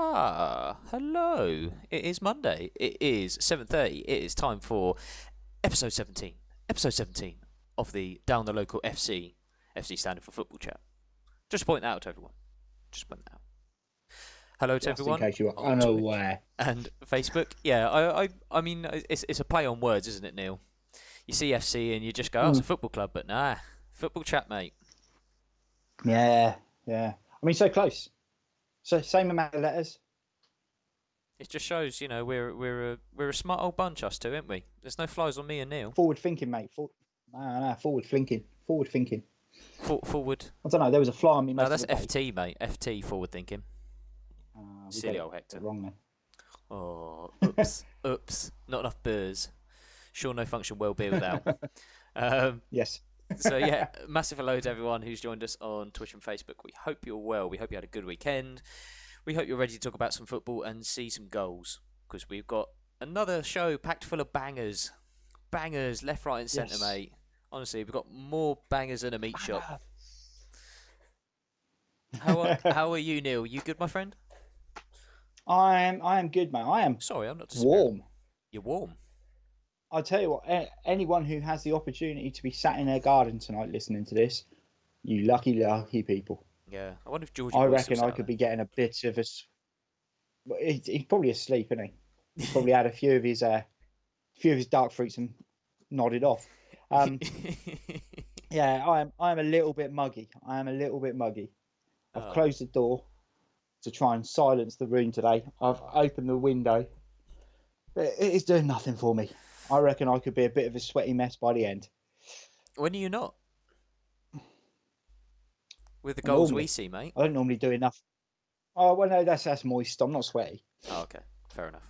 Hello. It is Monday. It is 7:30. It is time for episode 17. Episode 17 of the Down the Local FC. FC standing for football chat. Just point that out to everyone. Just point that out. Hello to Just in everyone case you were on Twitch unaware. and Facebook. Yeah, I mean, it's a play on words, isn't it, Neil? You see FC and you just go, oh, it's a football club, but nah, football chat, mate. Yeah. I mean, so close. So same amount of letters. It just shows, we're a smart old bunch, us two, aren't we? There's no flies on me and Neil. Forward thinking, mate. Forward thinking. Forward thinking. Forward. I don't know. There was a fly on me. No, that's FT, mate. FT, forward thinking. Silly old Hector. Wrong then. Oh, oops. Not enough booze. Sure, no function will be without. Yes. So yeah, massive hello to everyone who's joined us on Twitch and Facebook. We hope you're well. We hope you had a good weekend. We hope you're ready to talk about some football and see some goals, because we've got another show packed full of bangers. Bangers left, right and centre, mate. Honestly, we've got more bangers than a meat shop. How are you, Neil? You good, my friend? I am good, mate. I am. Sorry, I'm not warm. You're warm. I tell you what, anyone who has the opportunity to be sat in their garden tonight listening to this, you lucky people. Yeah, I wonder if Georgie. I reckon I could be getting a bit of a. He's probably asleep, isn't he? He's probably had a few of his dark fruits and nodded off. Yeah, I am a little bit muggy. I've closed the door to try and silence the room today. I've opened the window. It is doing nothing for me. I reckon I could be a bit of a sweaty mess by the end. When are you not? With the goals we see, mate. I don't normally do enough. Oh, well, no, that's moist. I'm not sweaty. Oh, okay. Fair enough.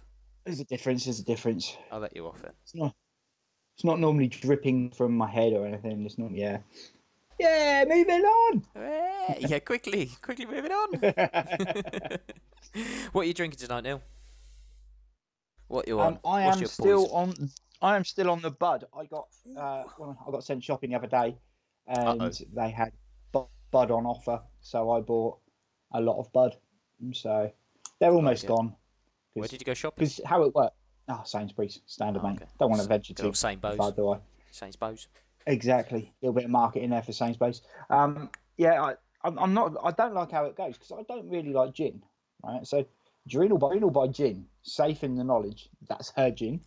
There's a difference. I'll let you off then. It's not normally dripping from my head or anything. It's not, yeah. Yeah, moving on. Yeah, quickly moving on. What are you drinking tonight, Neil? What you on? I am still on the bud. I got sent shopping the other day, and they had bud on offer, so I bought a lot of bud. So they're almost gone. Where did you go shopping? Because how it worked. Sainsbury's, standard, mate. Okay. Don't want to venture too far, do I? Sainsbury's. Exactly. A little bit of marketing there for Sainsbury's. Yeah, I'm not. I don't like how it goes because I don't really like gin, right? So Doreen will buy gin, safe in the knowledge that's her gin.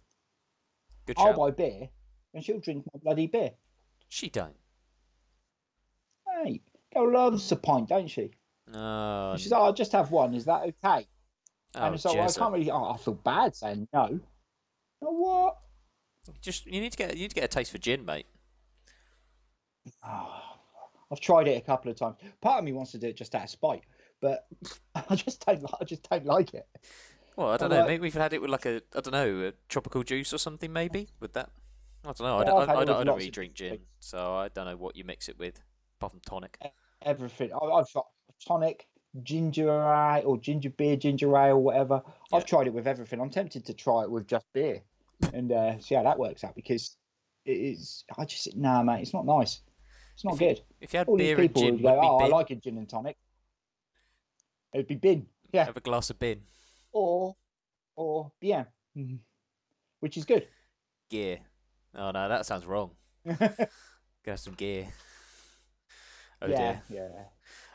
Good I'll buy beer, and she'll drink my bloody beer. She don't. Hey, girl loves a pint, don't she? No. She's like, I'll just have one. Is that okay? And so I can't really. I feel bad saying no. What? You need to get a taste for gin, mate. I've tried it a couple of times. Part of me wants to do it just out of spite, but I just don't like it. Well, I don't know. Maybe we've had it with a tropical juice or something. Maybe with that. I don't know. I don't really drink gin, so I don't know what you mix it with, apart from tonic. Everything. I've got tonic, ginger ale, or ginger beer, ginger ale, whatever. Yeah. I've tried it with everything. I'm tempted to try it with just beer and see how that works out, because it is. Mate, it's not nice. It's not good. If you had all beer these people and gin, would go, I like a gin and tonic. It'd be bin. Yeah. Have a glass of bin. Or yeah, which is good. Gear. Oh no, that sounds wrong. Have some gear. Oh yeah, dear.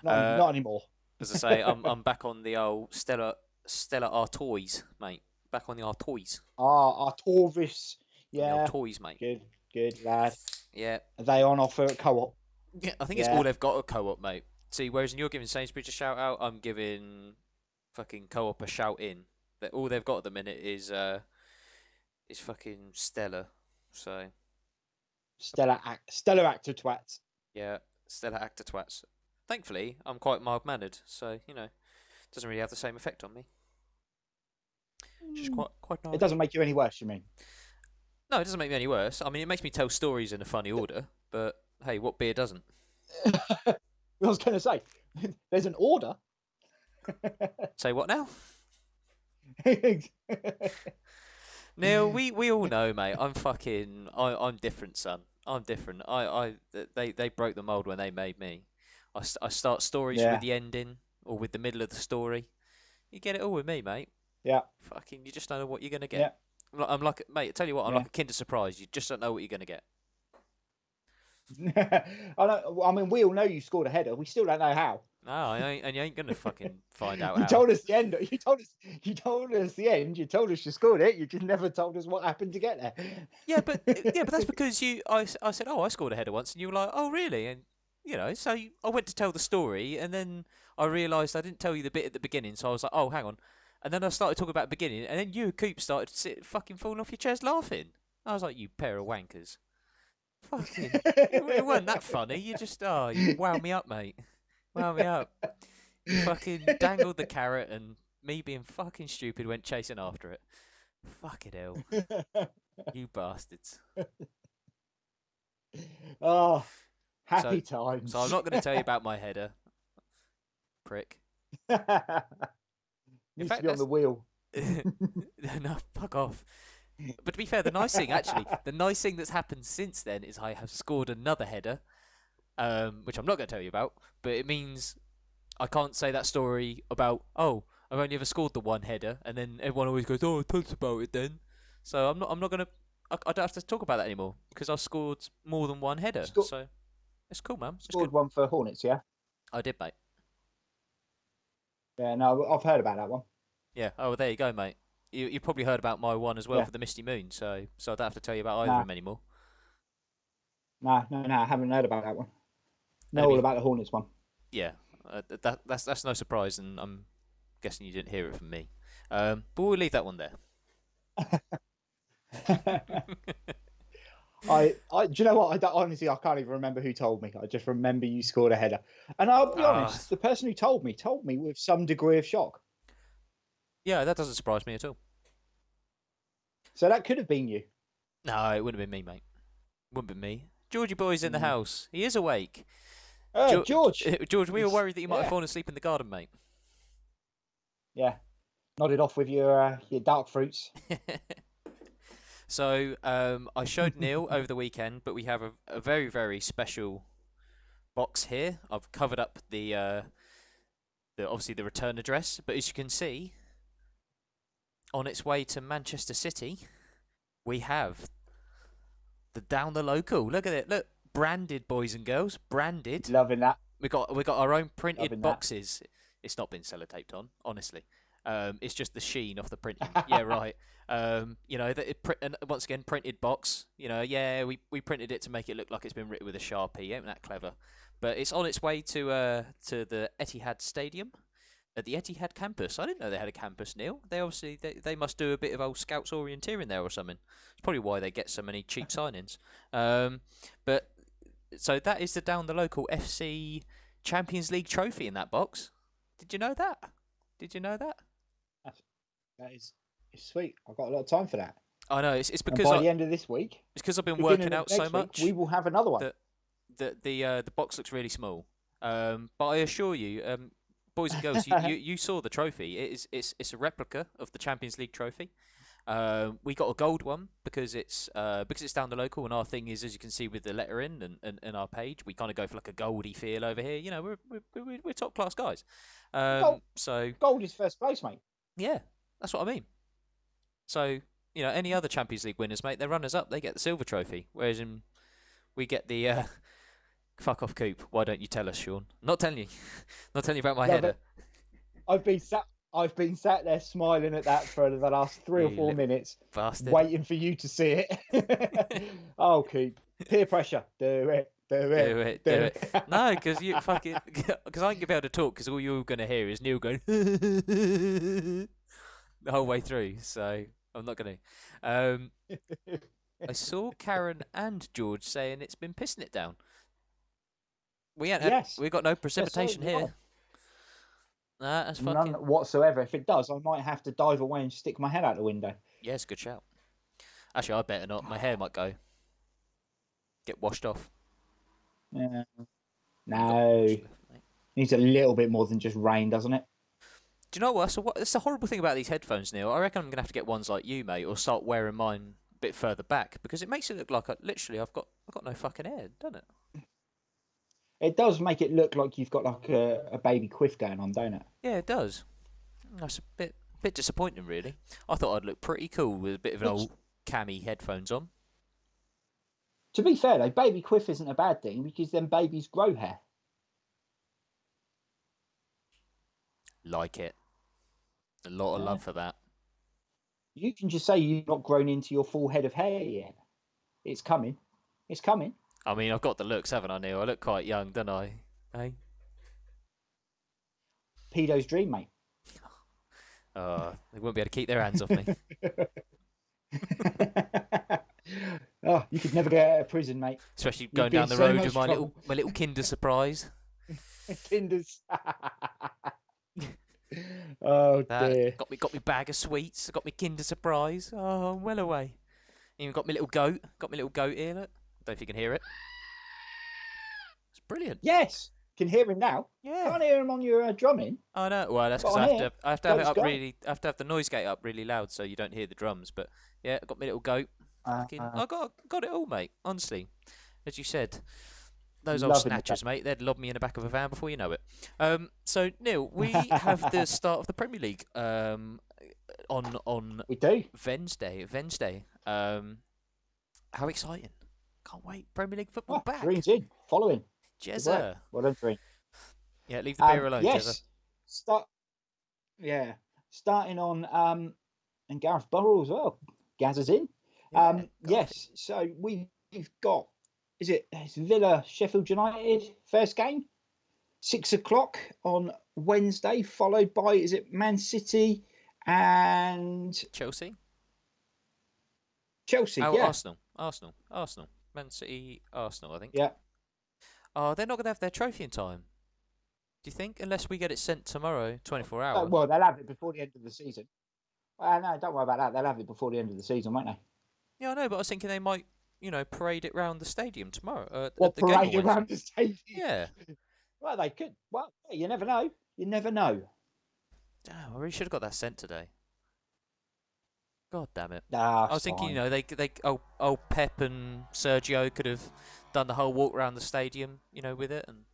Yeah. Not anymore. As I say, I'm back on the old Stella Artois, mate. Back on the Artois. Artois. Yeah. The Artois, mate. Good lad. Yeah. Are they on offer at Co-op? Yeah, I think it's all they've got at Co-op, mate. See, whereas you're giving Sainsbury's a shout out, I'm giving fucking Co-op a shout in. That all they've got at the minute is fucking Stella. So Stella actor twats. Yeah, Stella actor twats. Thankfully, I'm quite mild mannered, so it doesn't really have the same effect on me. Which is quite nice. It doesn't make you any worse, you mean? No, it doesn't make me any worse. I mean, it makes me tell stories in a funny order, but hey, what beer doesn't? I was going to say, there's an order. Say what now? Neil, we all know, mate. I'm different, son. I'm different. They broke the mold when they made me. I start stories with the ending or with the middle of the story. You get it all with me, mate. Yeah, Fucking, you just don't know what you're gonna get. yeah, I'm like, mate. I tell you what, I'm yeah. like a Kinder Surprise. You just don't know what you're gonna get. I mean, we all know you scored a header. We still don't know how. No, and you ain't gonna fucking find out You how. told us the end. You told us. You told us the end. You told us you scored it. You just never told us what happened to get Yeah, but that's there. because I said, oh, I scored a header once, and you were like, oh, really? And I went to tell the story, and then I realised I didn't tell you the bit at the beginning, so I was like, oh, hang on, and then I started talking about the beginning, and then you and Coop started fucking falling off your chairs laughing. I was like, you pair of wankers. Fucking, it wasn't that funny. You wound me up, mate. Wound me up. You fucking dangled the carrot, and me being fucking stupid went chasing after it. Fucking hell. You bastards. Oh, So, happy so I'm times. not going to tell you about my header, prick. In Needs to fact, be on the that's wheel. no, fuck off. But to be fair, the nice thing, actually, the nice thing that's happened since then is I have scored another header, which I'm not going to tell you about. But it means I can't say that story about I've only ever scored the one header, and then everyone always goes, oh, tell us about it then. So I'm not going to. I don't have to talk about that anymore because I've scored more than one header. Sco- So it's cool, man. It's good. Scored one for Hornets, yeah. I did, mate. Yeah, no, I've heard about that one. Yeah. Oh, well, there you go, mate. You probably heard about my one as well Yeah, for the Misty Moon, so I don't have to tell you about either of nah, them anymore. no, I haven't heard about that one. And Know all about the Hornets one. yeah, that's no surprise, and I'm guessing you didn't hear it from me. But we'll leave that one there. Do you know what? Honestly, I can't even remember who told me. I just remember you scored a header, and I'll be Ah, honest, the person who told me with some degree of shock. yeah, that doesn't surprise me at all. So that could have been you. No, it wouldn't have been me, mate. Wouldn't be me. Georgie boy's in the Mm. house. He is awake. George. George, we were It's, worried that you might have yeah, fallen asleep in the garden, mate. yeah. Nodded off with your dark fruits. So I showed Neil over the weekend, but we have a very, very special box here. I've covered up the obviously the return address, but as you can see, on its way to Manchester City, we have the down the local. Look at it. Look, branded, boys and girls, branded. Loving that. We got our own printed Loving that. boxes. It's not been sellotaped on, honestly. It's just the sheen off the printing. Yeah, right. And once again, printed box. Yeah, we printed it to make it look like it's been written with a Sharpie. Ain't that clever? But it's on its way to the Etihad Stadium at the Etihad campus. I didn't know they had a campus, Neil. They must do a bit of old scouts orienteering there or something. It's probably why they get so many cheap signings. But so that is the down the local FC Champions League trophy in that box. Did you know that? Did you know that? That is it's sweet. I've got a lot of time for that. I know it's And because by the end of this week, I've been beginning working of out so next week, much we will have another one. that the box looks really small. But I assure you, boys and girls, you saw the trophy. It's a replica of the Champions League trophy. We got a gold one because it's down the local, and our thing is, as you can see with the letter in and our page, we kind of go for like a goldy feel over here. We're top class guys. Gold, So gold is first place, mate. yeah, that's what I mean. So any other Champions League winners, mate, they're runners up. They get the silver trophy, whereas we get the fuck off Coop. Why don't you tell us, Sean? Not telling you, not telling you about my Love header. it. I've been sat there smiling at that for the last 3 or 4 You little minutes, bastard. waiting for you to see it. Oh, keep peer pressure. Do it. Do it. Do it, do it. No, because you fucking because I ain't gonna be able to talk because all you're gonna hear is Neil going the whole way through. So I'm not gonna. I saw Karen and George saying it's been pissing it down. Yes. We got no Yes, precipitation so here. Nah, that's none fucking. whatsoever. If it does, I might have to dive away and stick my head out the window. Yeah, it's a good shout. Actually, I better not. My hair might get washed off. Yeah. Ain't got much No. left, mate. Needs a little bit more than just rain, doesn't it? Do you know what? So it's the horrible thing about these headphones, Neil. I reckon I'm gonna have to get ones like you, mate, or start wearing mine a bit further back because it makes it look like literally I've got no fucking hair, doesn't it? It does make it look like you've got like a baby quiff going on, don't it? Yeah, it does. That's a bit disappointing, really. I thought I'd look pretty cool with a bit of an Which, old cami headphones on. to be fair, though, baby quiff isn't a bad thing because then babies grow hair. Like it. A lot of Yeah. love for that. You can just say you've not grown into your full head of hair yet. It's coming. It's coming. I mean, I've got the looks, haven't I, Neil? I look quite young, don't I? Hey? Pedo's dream, mate. They won't be able to keep their hands off me. Oh, you could never get out of prison, mate. Especially You'd going be in down the so road much with trouble. my little Kinder Surprise. Kinder's. Oh That dear. got me bag of sweets. Got me Kinder Surprise. Oh, I'm well away. Even got me little goat. Got me little goat here. Look. Don't know if you can hear it. It's brilliant. Yes, can hear him now. Yeah. Can't hear him on your drumming. I know. Well, that's But because on here, I have to have it goat's up gone. really. I have to have the noise gate up really loud so you don't hear the drums. But yeah, I got my little goat. I got it all, mate. Honestly, as you said, those old loving the snatchers, mate. They'd lob me in the back of a van before you know it. So Neil, we have the start of the Premier League. On We do. Wednesday. How exciting! Can't wait. Premier League football Oh, back. Green's in. Following. Good work. Jezza. Well done, Green. Yeah, leave the beer alone, Jezza. Yes. Starting on and Gareth Burrow as well. Gaz is in. Yeah, Yes. So we've got it's Villa Sheffield United first game, 6 o'clock on Wednesday, followed by is it Man City and Chelsea. Chelsea? Oh, Yeah. Arsenal. Man City, Arsenal. I think. Yeah. Oh, they're not going to have their trophy in time. Do you think? Unless we get it sent tomorrow, 24 hours. Well, they'll have it before the end of the season. No, don't worry about that. They'll have it before the end of the season, won't they? Yeah, I know, but I was thinking they might, parade it round the stadium tomorrow. Or At the game parade on around Wednesday. the stadium. Yeah. Well, they could. Well, you never know. You never know. Damn, I really should have got that sent today. God damn it. Nah, I was thinking, fine. they old Pep and Sergio could have done the whole walk around the stadium, with it, and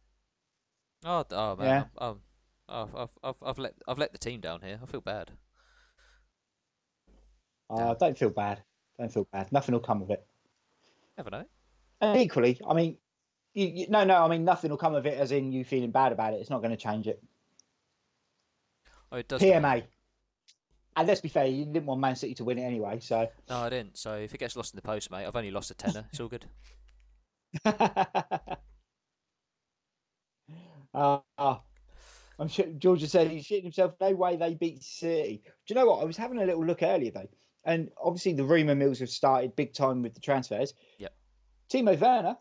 oh man, Yeah. I've let the team down here. I feel bad. Don't feel bad. Don't feel bad. Nothing will come of it. Never know. And equally, I mean, no. I mean, nothing will come of it. As in, you feeling bad about it. It's not going to change it. Oh, it does. PMA. And let's be fair, you didn't want Man City to win it anyway, so. No, I didn't. So if it gets lost in the post, mate, I've only lost a tenner. It's all good. I'm sure Georgia said he's shitting himself. No way they beat City. Do you know what? I was having a little look earlier though, and obviously the rumour mills have started big time with the transfers. Yep. Timo Werner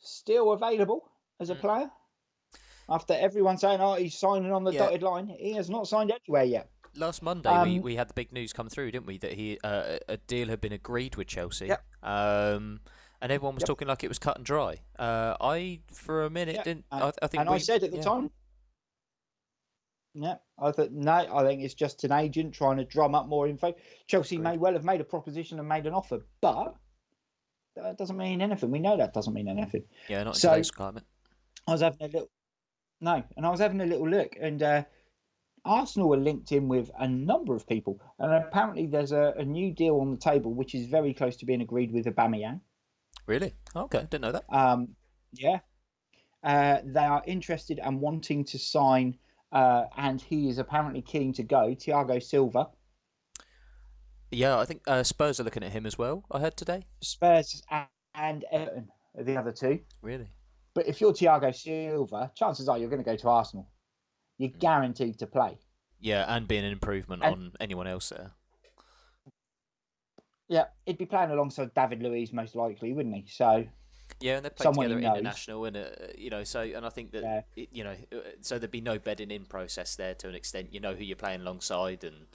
still available as a player after everyone saying, "Oh, he's signing on the dotted line." He has not signed anywhere yet. Last Monday, we had the big news come through, didn't we? That a deal had been agreed with Chelsea. Yep. And everyone was talking like it was cut and dry. I, for a minute, didn't. I think. I said at the time. Yeah, I thought no. I think it's just an agent trying to drum up more info. Chelsea may well have made a proposition and made an offer, but that doesn't mean anything. We know that doesn't mean anything. Yeah, not in today's climate. I was having a little look, and Arsenal were linked in with a number of people, and apparently there's a new deal on the table which is very close to being agreed with Aubameyang. Really? Okay, didn't know that. Yeah, they are interested and wanting to sign, and he is apparently keen to go. Thiago Silva. Yeah, I think Spurs are looking at him as well. I heard today. Spurs and Everton are the other two. Really? But if you're Thiago Silva, chances are you're going to go to Arsenal. You're guaranteed to play. Yeah, and being an improvement on anyone else there. Yeah, he'd be playing alongside David Luiz most likely, wouldn't he? So yeah, and they play together he knows. international, and so and I think that so there'd be no bedding in process there to an extent. You know who you're playing alongside, and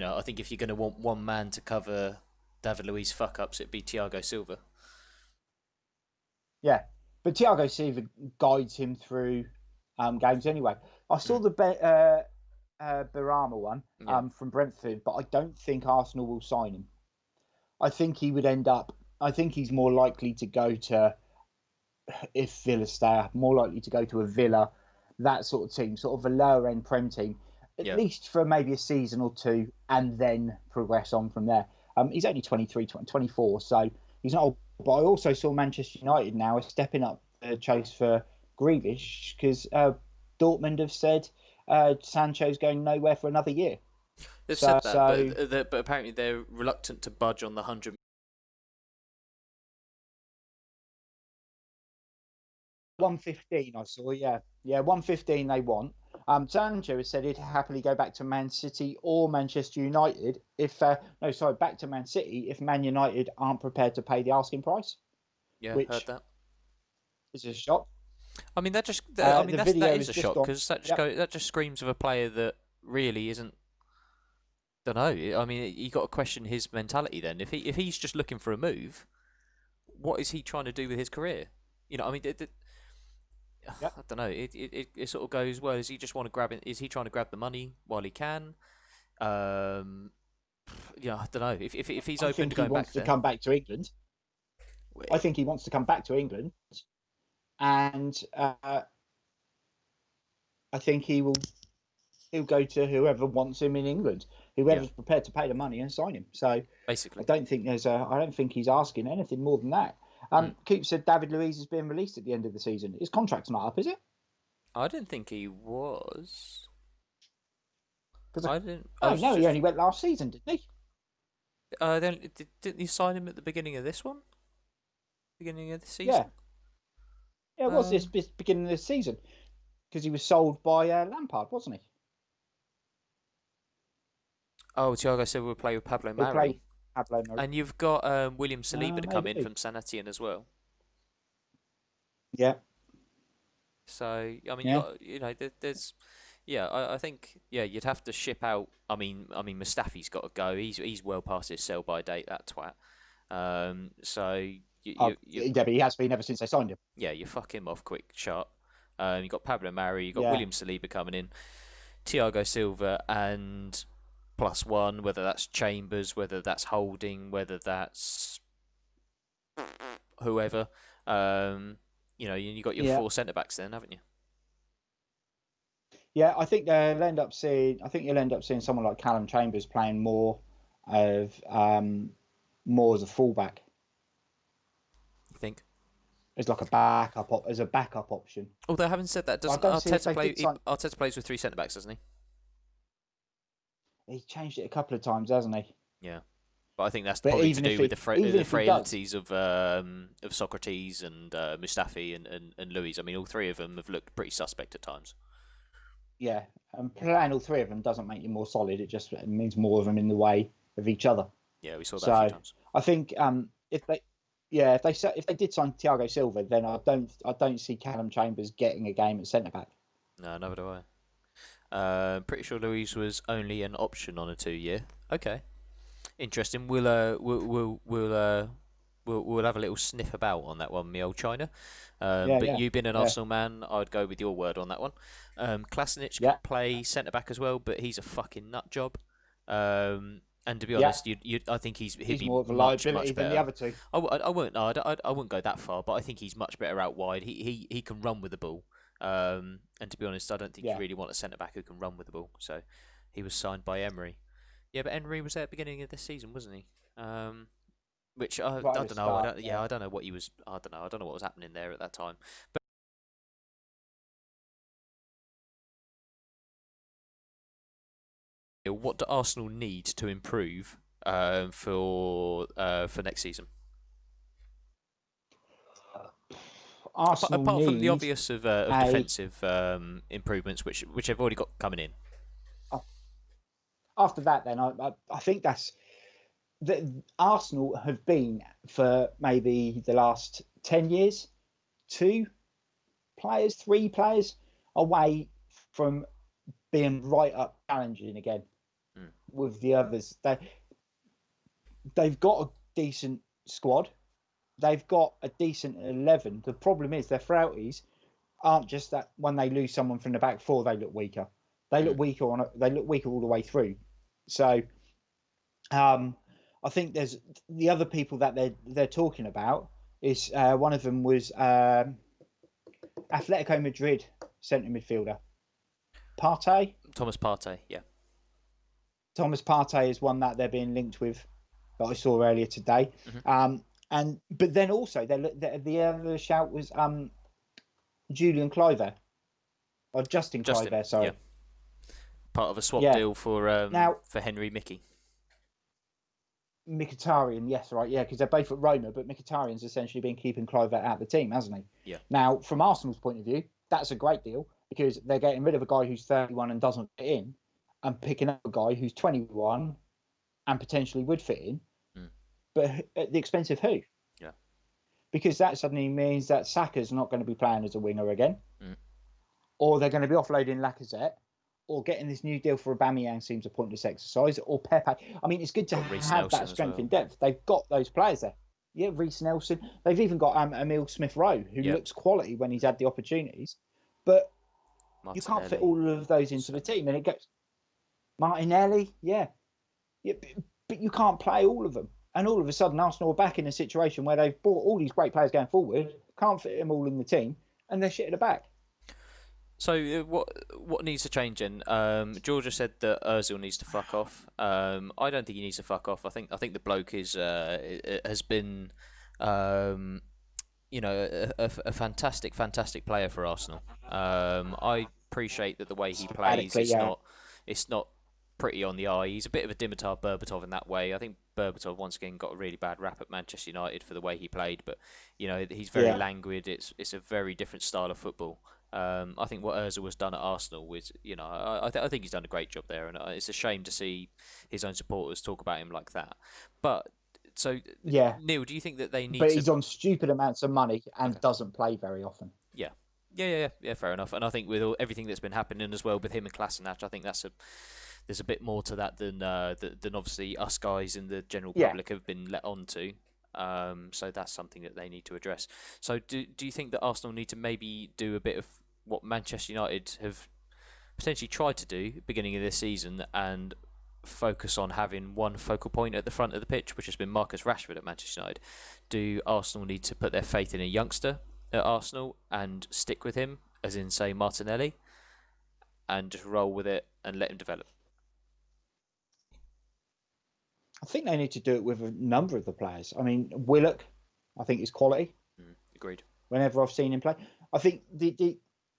I think if you're going to want one man to cover David Luiz fuck ups, it'd be Thiago Silva. Yeah, but Thiago Silva guides him through games anyway. I saw the Barama one from Brentford, but I don't think Arsenal will sign him. I think he would end up. I think he's more likely to go to, if Villa stay up, more likely to go to a Villa, that sort of team, sort of a lower end Prem team. at Yeah. least for maybe a season or two, and then progress on from there. He's only 23, 24, so he's not old. But I also saw Manchester United now are stepping up the chase for Grealish because Dortmund have said Sancho's going nowhere for another year. They've said that, So but apparently they're reluctant to budge on the 100. 115 I saw, yeah, 115 they want. Sancho has said he'd happily go back to Man City or Manchester United if no, sorry, back to Man City if Man United aren't prepared to pay the asking price, Yeah, heard which that. is a shock. I mean, I mean, The that video is has a just shock gone. because Yep. that just screams of a player that really isn't. Don't know. I mean, you got to question his mentality then. If he's just looking for a move, what is he trying to do with his career? I mean, Yep. I don't know. It sort of goes well. Is he just want to grab it? Is he trying to grab the money while he can? Um, I don't know. If he's I open think to he going wants back to there, come back to England. I think he wants to come back to England, and I think he'll go to whoever wants him in England, yeah, whoever's prepared to pay the money and sign him. So basically. I don't think he's asking anything more than that. Mm. Coop said David Luiz is being released at the end of the season. His contract's not up, is it? I didn't think he was. Because I didn't. I oh was no, he just. only went last season, didn't he? Then didn't you sign him at the beginning of this one? Beginning of the Yeah, season? yeah, it was this Um. beginning of the season because he was sold by Lampard, wasn't he? Oh, Thiago Silva will play with Pablo He'll play with Mari, Pablo Mari. and you've got William Saliba to come in Maybe. from San Etienne as well. Yeah, So I mean, yeah. there's, yeah, I think yeah, you'd have to ship out. I mean, Mustafi's got to go. He's well past his sell by date. That twat. So Yeah, but he has been ever since they signed him. yeah, you fuck him off quick, sharp. You got Pablo Mari, you got Yeah, William Saliba coming in, Thiago Silva, and +1, whether that's Chambers, whether that's Holding, whether that's whoever. You got your yeah. four centre backs then, haven't you? Yeah, I think they'll end up seeing. I think you'll end up seeing someone like Callum Chambers playing of more as a fullback, You think? as like as a backup option. Although having said that, I doesn't don't see if Arteta they play? did sign. Arteta plays with three centre backs, doesn't he? He's changed it a couple of times, hasn't he? Yeah, but I think that's But probably to do with even the if he does, frailties of Socrates and Mustafi and Louis. I mean, all three of them have looked pretty suspect at times. yeah, and playing all three of them doesn't make you more solid. It just means more of them in the way of each other. Yeah, we saw that a few So times. I think if they, yeah, if they did sign Thiago Silva, then I don't see Callum Chambers getting a game at centre back. No, neither do I. Pretty sure Louise was only an option on a 2 year. Okay, interesting. We'll have a little sniff about on that one, me old China. Yeah, But yeah, you being an yeah, Arsenal man, I'd go with your word on that one. Klasinic yeah, could play centre back as well, but he's a fucking nut job. And to be yeah. honest, I think he'd He's be more of a much liability than the better. other two. I won't. No, I wouldn't go that far, but I think he's much better out wide. He can run with the ball. And to be honest, I don't think you Yeah, really want a centre back who can run with the ball. So he was signed by Emery. Yeah, but Emery was there at the beginning of this season, wasn't he? Which I right at the don't know. start. Yeah, Yeah, I don't know what he was. I don't know. I don't know what was happening there at that time. But what do Arsenal need to improve for next season? Arsenal Apart from the need obvious of a. defensive improvements, which have already got coming in. After that, then I think that's that Arsenal have been for maybe the last 10 years, 3 players away from being right up challenging again Mm. with the others. They've got a decent squad. They've got a decent 11. The problem is their frailties aren't just that when they lose someone from the back four, they look weaker. They look Mm. weaker they look weaker all the way through. So I think there's the other people that they're talking about is one of them was Atletico Madrid centre midfielder Partey. Thomas Partey, yeah. Thomas Partey is one that they're being linked with that I saw earlier today. But then also the other shout was Julian Kluivert or Justin Justin, Kluivert, sorry. yeah. Part of a swap Yeah. deal for Now Henry Mickey. Mkhitaryan, yes, right, yeah, because they're both at Roma, but Mkhitaryan's essentially been keeping Kluivert out of the team, hasn't he? Yeah. Now, from Arsenal's point of view, that's a great deal because they're getting rid of a guy who's 31 and doesn't fit in, and picking up a guy who's 21 and potentially would fit in, but at the expense of who? Yeah. Because that suddenly means that Saka's not going to be playing as a winger again, or they're going to be offloading Lacazette, or getting this new deal for Aubameyang seems a pointless exercise, or Pepe. I mean, it's good to have that strength in depth. They've got those players there. Yeah, Reece Nelson. They've even got Emile Smith-Rowe, who looks quality when he's had the opportunities. But you can't fit all of those into the team. And it goes, Martinelli, yeah. But you can't play all of them. And all of a sudden, Arsenal are back in a situation where they've bought all these great players going forward, can't fit them all in the team, and they're shit at the back. So what needs to change then? Georgia said that Ozil needs to fuck off. I don't think he needs to fuck off. I think the bloke has been a fantastic player for Arsenal. I appreciate that the way he plays it's not pretty on the eye. He's a bit of a Dimitar Berbatov in that way. I think Berbatov once again got a really bad rap at Manchester United for the way he played, but he's very languid. It's a very different style of football. I think what Ozil has done at Arsenal was, I think he's done a great job there, and it's a shame to see his own supporters talk about him like that. But Neil, do you think that they need? But he's on stupid amounts of money and doesn't play very often. Yeah. Fair enough. And I think with everything that's been happening as well with him and Kolasinac, I think there's a bit more to that than obviously us guys and the general public have been let on to. So that's something that they need to address. So do you think that Arsenal need to maybe do a bit of what Manchester United have potentially tried to do at the beginning of this season and focus on having one focal point at the front of the pitch, which has been Marcus Rashford at Manchester United? Do Arsenal need to put their faith in a youngster at Arsenal and stick with him, as in, say, Martinelli, and just roll with it and let him develop? I think they need to do it with a number of the players. I mean, Willock, I think is quality. Agreed. Whenever I've seen him play, I think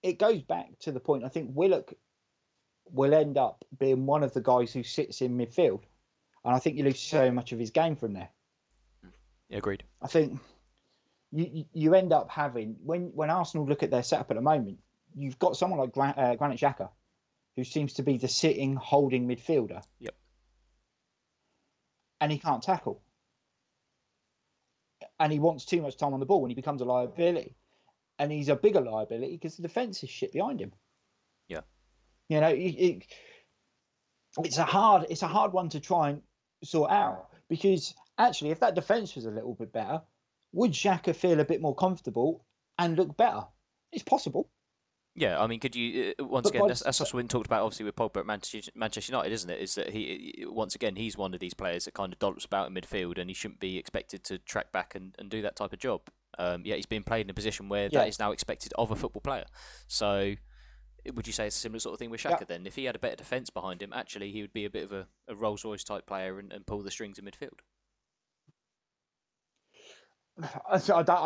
it goes back to the point. I think Willock will end up being one of the guys who sits in midfield, and I think you lose so much of his game from there. Agreed. I think you end up having when Arsenal look at their setup at the moment, you've got someone like Granit Xhaka, who seems to be the sitting holding midfielder. Yep. And he can't tackle. And he wants too much time on the ball when he becomes a liability. And he's a bigger liability because the defence is shit behind him. Yeah. It's a hard one to try and sort out, because actually if that defence was a little bit better, would Xhaka feel a bit more comfortable and look better? It's possible. Yeah, I mean, could you once again? That's also been talked about, obviously, with Pogba at Manchester United, isn't it? Is that he's one of these players that kind of dollops about in midfield, and he shouldn't be expected to track back and do that type of job. Yet he's been played in a position where that is now expected of a football player. So, would you say it's a similar sort of thing with Xhaka then? If he had a better defence behind him, actually, he would be a bit of a Rolls Royce type player and pull the strings in midfield. I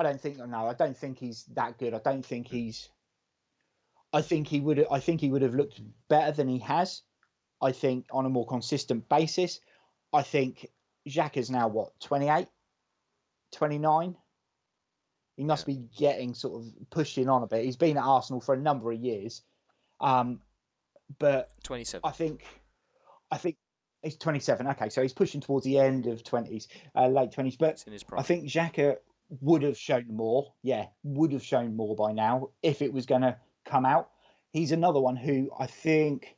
don't think. No, I don't think he's that good. I don't think he's. I think he would have looked better than he has. I think on a more consistent basis. I think Xhaka's now what, 28, 29? He must be getting sort of pushing on a bit. He's been at Arsenal for a number of years, but 27. I think he's 27. Okay, so he's pushing towards the end of 20s, late 20s. But in his prime. I think Xhaka would have shown more. Yeah, would have shown more by now if it was going to come out. He's another one who I think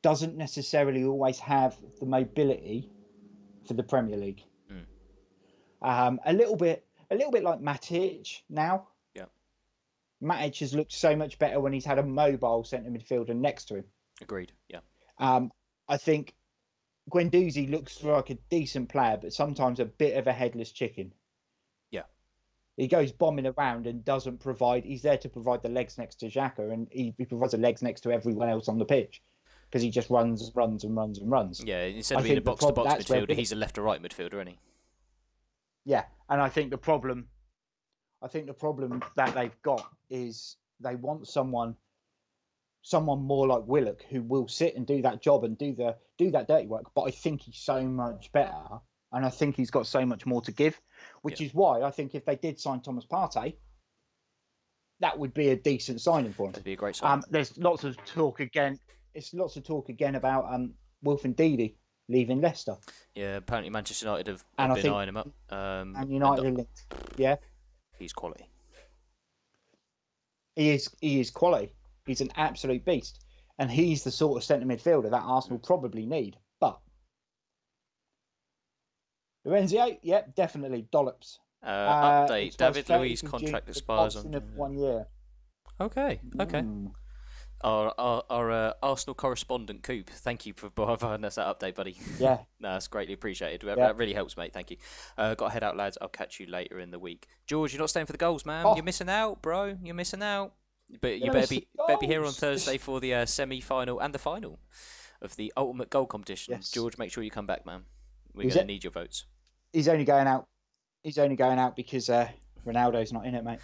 doesn't necessarily always have the mobility for the Premier League. A little bit like Matic now. Yeah. Matic has looked so much better when he's had a mobile centre midfielder next to him. Agreed. Yeah. I think Guendouzi looks like a decent player, but sometimes a bit of a headless chicken. Yeah. He goes bombing around and doesn't provide. He's there to provide the legs next to Xhaka, and he provides the legs next to everyone else on the pitch because he just runs, runs, and runs and runs. Yeah, instead I of being a think box-to-box that's where midfielder, he's a left or right midfielder, isn't he? yeah, and I think the problem that they've got is they want someone more like Willock who will sit and do that job and do that dirty work. But I think he's so much better, and I think he's got so much more to give, which is why I think if they did sign Thomas Partey, that would be a decent signing for him. That'd be a great signing. There's lots of talk again. It's lots of talk again about Wilfred Ndidi leaving Leicester. Yeah, apparently Manchester United have been eyeing him up. And United are linked. Yeah, he's quality. He is quality. He's an absolute beast, and he's the sort of centre midfielder that Arsenal probably need. But Lorenzo, yep, definitely dollops. Update: David Luiz contract expires on 1 year. Okay. Our Arsenal correspondent Coop, thank you for providing us that update, buddy. Yeah, no, that's greatly appreciated. That really helps, mate. Thank you. Got to head out, lads. I'll catch you later in the week. George, you're not staying for the goals, man. You're missing out, bro. You're missing out. But you better be here on Thursday for the semi-final and the final of the ultimate goal competition. Yes. George, make sure you come back, man. We're going to need your votes. He's only going out. He's only going out because Ronaldo's not in it, mate.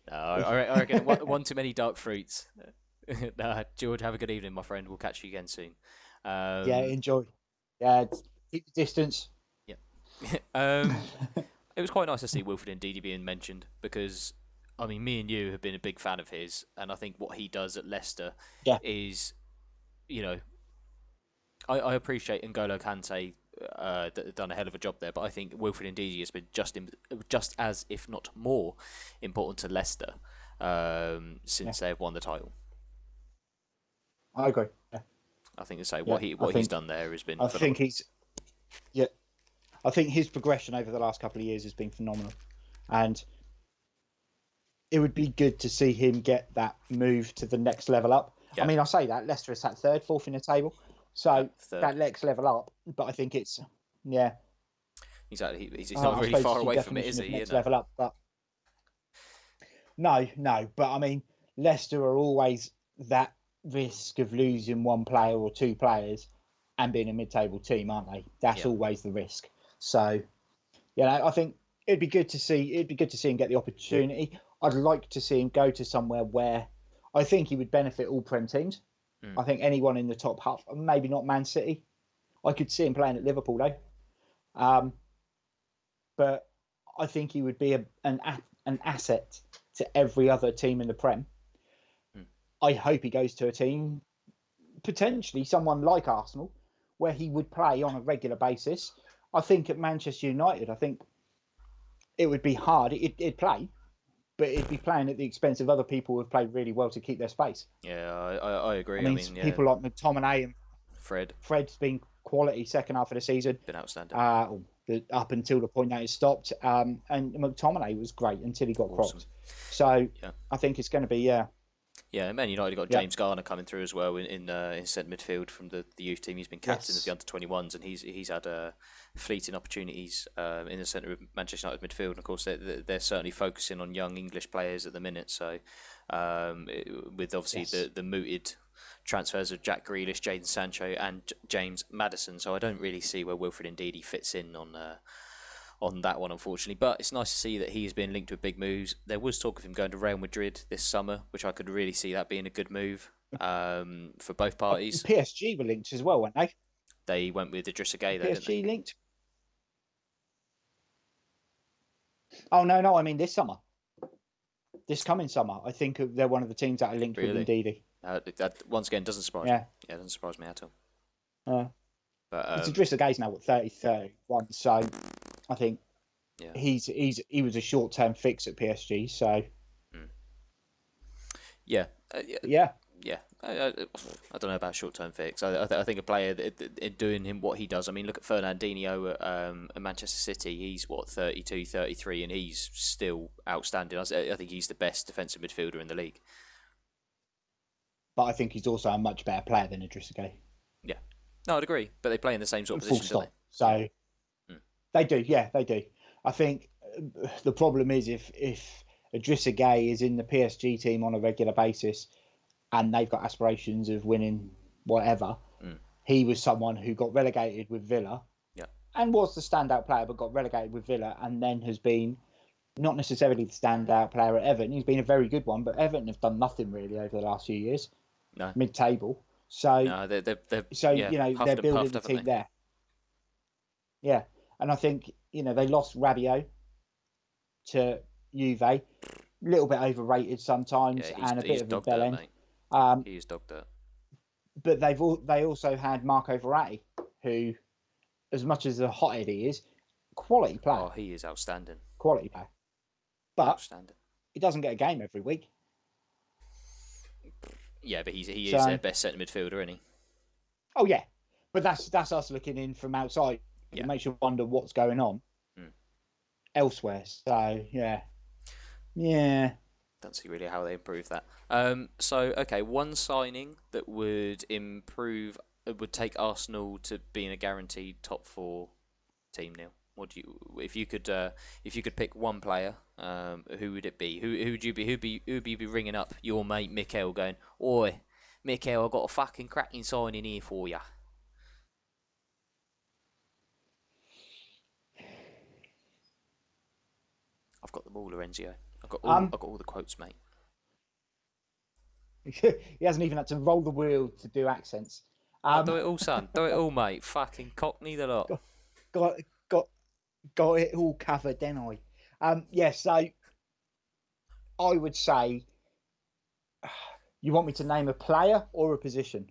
No, I reckon one too many dark fruits. George, have a good evening, my friend. We'll catch you again soon. Yeah, enjoy. Yeah, keep the distance. Yeah. It was quite nice to see Wilfred Ndidi being mentioned because, I mean, me and you have been a big fan of his, and I think what he does at Leicester is, I appreciate N'Golo Kante done a hell of a job there, but I think Wilfred Ndidi has been just as, if not more, important to Leicester since they've won the title. I agree. Yeah. I think to say what he's done there has been. I think his progression over the last couple of years has been phenomenal, and it would be good to see him get that move to the next level up. Yeah. I mean, I say that Leicester is at third, fourth in the table, so that next level up. But I think it's exactly. He's not really far away from it, is he? Next level up, but no. But I mean, Leicester are always that risk of losing one player or two players and being a mid-table team, aren't they? That's always the risk. So, I think it'd be good to see him get the opportunity. I'd like to see him go to somewhere where I think he would benefit all Prem teams. I think anyone in the top half, maybe not Man City. I could see him playing at Liverpool though. But I think he would be an asset to every other team in the Prem. I hope he goes to a team, potentially someone like Arsenal, where he would play on a regular basis. I think at Manchester United, I think it would be hard. It'd play, but it'd be playing at the expense of other people who've played really well to keep their space. Yeah, I agree. I mean people like McTominay and Fred. Fred's been quality second half of the season. Been outstanding. Up until the point that it stopped. And McTominay was great until he got cropped. So I think it's going to be, Yeah, Man United got James Garner coming through as well in centre midfield from the youth team. He's been captain of the under-21s, and he's had fleeting opportunities in the centre of Manchester United midfield. And of course, they're certainly focusing on young English players at the minute. So with obviously the mooted transfers of Jack Grealish, Jadon Sancho, and James Maddison. So I don't really see where Wilfred Ndidi fits in on that one, unfortunately. But it's nice to see that he's been linked with big moves. There was talk of him going to Real Madrid this summer, which I could really see that being a good move for both parties. PSG were linked as well, weren't they? They went with Idrissa Gueye, though, PSG didn't they? linked? Oh, no, I mean this summer. This coming summer. I think they're one of the teams that are linked with Ndidi. That once again doesn't surprise me. Yeah, it doesn't surprise me at all. But it's Idrissa Gueye's now 30, 31, so I think he was a short-term fix at PSG. So yeah. I don't know about short-term fix. I think a player in doing him what he does. I mean, look at Fernandinho at Manchester City. He's 32, 33, and he's still outstanding. I think he's the best defensive midfielder in the league. But I think he's also a much better player than Idrissa Gueye. Yeah. No, I'd agree. But they play in the same sort of position, don't they? So they do, they do. I think the problem is if Idrissa Gueye is in the PSG team on a regular basis and they've got aspirations of winning whatever, he was someone who got relegated with Villa Yeah. and was the standout player, but got relegated with Villa and then has been not necessarily the standout player at Everton. He's been a very good one, but Everton have done nothing really over the last few years. No. Mid-table. So, No, they're they're huffed and building puffed, the haven't team they? there. Yeah. And I think, they lost Rabiot to Juve. A little bit overrated sometimes Yeah, and a bit he's of a dog bell dirt, end. mate. He's dog dirt. But they also had Marco Verratti, who, as much as a hothead he is, quality player. Oh, he is outstanding. Quality player. But Outstanding. he doesn't get a game every week. Yeah, but he is So, their best centre midfielder, isn't he? oh yeah, but that's us looking in from outside. Yeah. It makes you wonder what's going on elsewhere. So yeah. Don't see really how they improve that. Okay, one signing that would improve would take Arsenal to being a guaranteed top 4 team. Neil, what do you if you could pick one player, who would it be? Who would you be? Who would you be ringing up your mate Mikel, going, "Oi, Mikel, I got a fucking cracking signing here for you." I've got them all, Lorenzo. I've got all the quotes, mate. He hasn't even had to roll the wheel to do accents. I'll do it all, son. Do it all, mate. Fucking cockney the lot. got got got it all covered, didn't I? Yeah. So I would say, you want me to name a player or a position?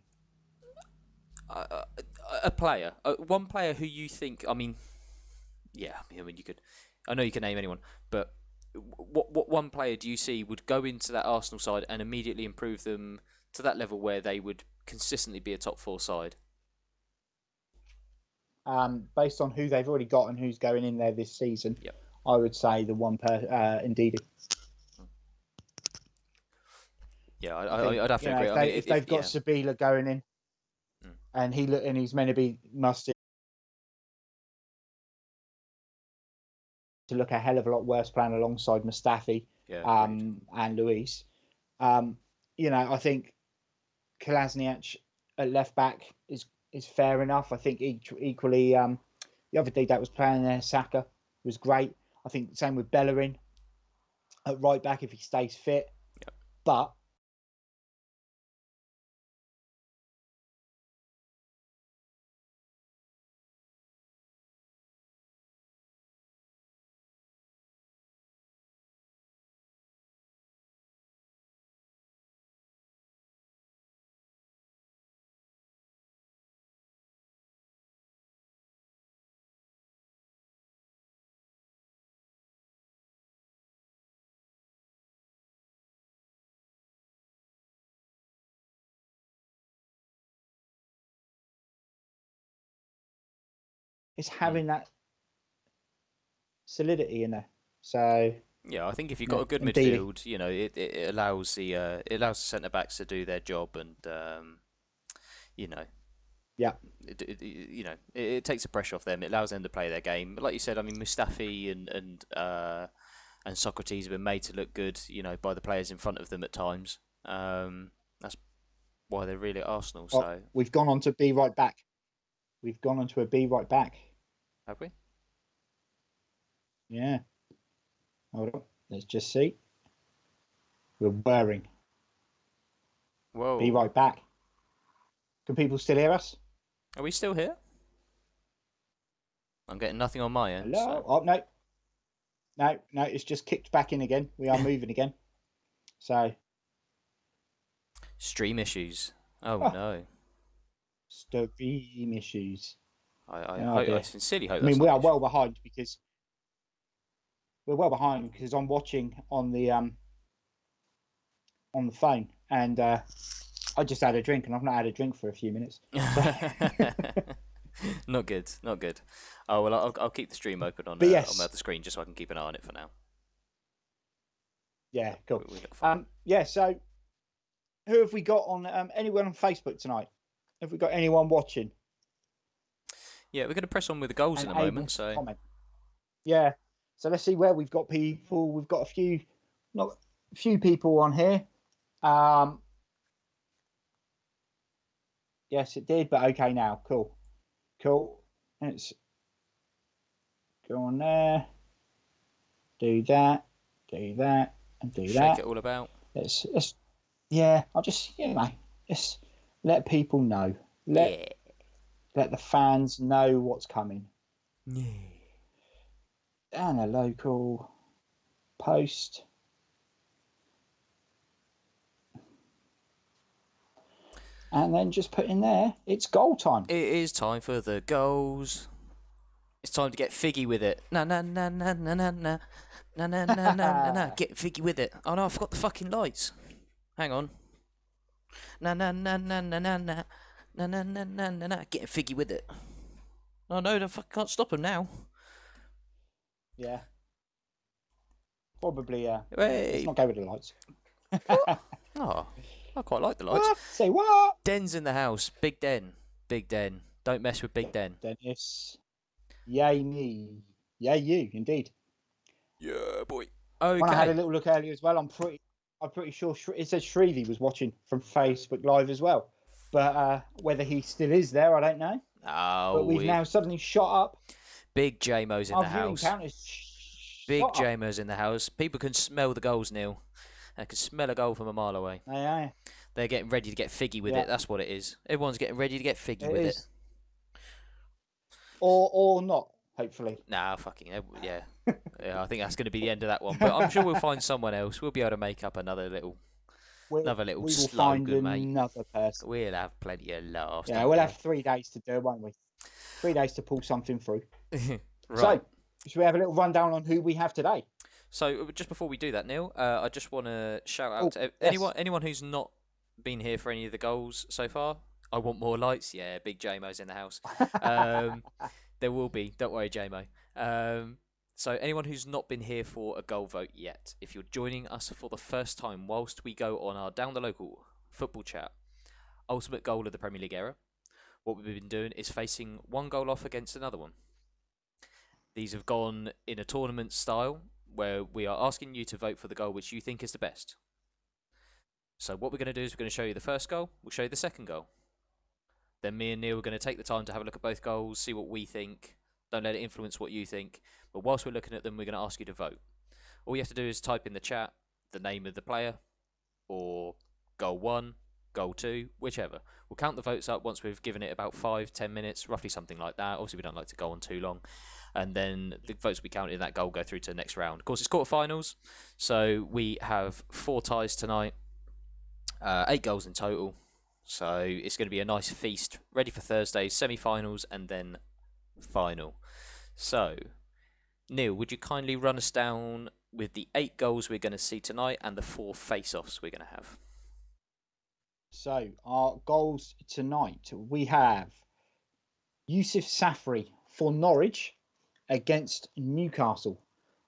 A player, one player who you think. I mean, yeah. I mean, you could. I know you can name anyone, but what one player do you see would go into that Arsenal side and immediately improve them to that level where they would consistently be a top 4 side? Based on who they've already got and who's going in there this season, Yep. I would say the one indeed. Yeah, I'd have to agree. If they've got Sabila going in, and he's meant to be must to look a hell of a lot worse playing alongside Mustafi and Luis. I think Kolasinac at left back is fair enough. I think equally the other day that was playing there, Saka, was great. I think same with Bellerin at right back if he stays fit. Yep. But it's having that solidity in there. So yeah, I think if you've got a good indeed. midfield, it allows the centre backs to do their job, and yeah, it takes the pressure off them. It allows them to play their game. But like you said, I mean, Mustafi and Socrates have been made to look good, by the players in front of them at times. That's why they're really at Arsenal. So we've gone on to be right back. We've gone on to a B right back. have we? Yeah. Hold on. Let's just see. We're whirring. Whoa. Be right back. Can people still hear us? Are we still here? I'm getting nothing on my end. Hello? So. Oh, no. No, it's just kicked back in again. We are moving again. So. Stream issues. Oh no. Stream issues. I sincerely hope. I mean, we are well behind because I'm watching on the phone, and I just had a drink, and I've not had a drink for a few minutes. So. Not good. Oh well, I'll keep the stream open on the screen just so I can keep an eye on it for now. Yeah, cool. Yeah, so who have we got on? Anyone on Facebook tonight? Have we got anyone watching? Yeah, we're going to press on with the goals in a moment. So comment. Yeah, So let's see where we've got people. We've got not a few people on here. Yes, it did, but okay now. Cool. Let's go on there. Do that, and do Shake that. it all about. Let's yeah. I'll just just let people know. Yeah. Let the fans know what's coming. Yeah. And a local post. And then just put in there, it's goal time. It is time for the goals. It's time to get figgy with it. Na na na na na na na na na na na na. Get figgy with it. Oh no, I forgot the fucking lights. Hang on. Na na na na na na na na na na na na na. Get figgy with it. Oh no, I can't stop them now. Yeah. Probably, Hey. let's not go with the lights. Oh, I quite like the lights. What? Say what? Den's in the house. Big Den. Big Den. Don't mess with Big Den. Dennis. Yay me. Yay you, indeed. Yeah, boy. Okay. When I had a little look earlier as well, I'm pretty sure it said Shrevey was watching from Facebook Live as well. But whether he still is there, I don't know. Oh, but we've now suddenly shot up. Big J-Mo's in the house. Big Up. J-Mo's in the house. People can smell the goals, Neil. They can smell a goal from a mile away. Yeah. They're getting ready to get figgy with it. That's what it is. Everyone's getting ready to get figgy with it. Or not, hopefully. Nah, fucking yeah. I think that's going to be the end of that one. But I'm sure we'll find someone else. We'll be able to make up another little slogan, mate. Another person. We'll have plenty of laughs. Yeah, we'll have 3 days to do it, won't we? 3 days to pull something through. Right. So, should we have a little rundown on who we have today? So, just before we do that, Neil, I just want to shout out to anyone who's not been here for any of the goals so far. I want more lights. Yeah, Big J-Mo's in the house. There will be. Don't worry, J-Mo. So anyone who's not been here for a goal vote yet, if you're joining us for the first time whilst we go on our Down the Local football chat, ultimate goal of the Premier League era, what we've been doing is facing one goal off against another one. These have gone in a tournament style where we are asking you to vote for the goal which you think is the best. So what we're going to do is we're going to show you the first goal, we'll show you the second goal. Then me and Neil are going to take the time to have a look at both goals, see what we think. Don't let it influence what you think. But whilst we're looking at them, we're going to ask you to vote. All you have to do is type in the chat the name of the player, or goal 1, goal 2, whichever. We'll count the votes up once we've given it about 5-10 minutes, roughly something like that. Obviously, we don't like to go on too long. And then the votes we count in that goal go through to the next round. Of course, it's quarterfinals, so we have 4 ties tonight, 8 goals in total. So it's going to be a nice feast, ready for Thursday's semi-finals and then final. So, Neil, would you kindly run us down with the 8 goals we're going to see tonight and the 4 face-offs we're going to have? So, our goals tonight, we have Yusuf Safri for Norwich against Newcastle.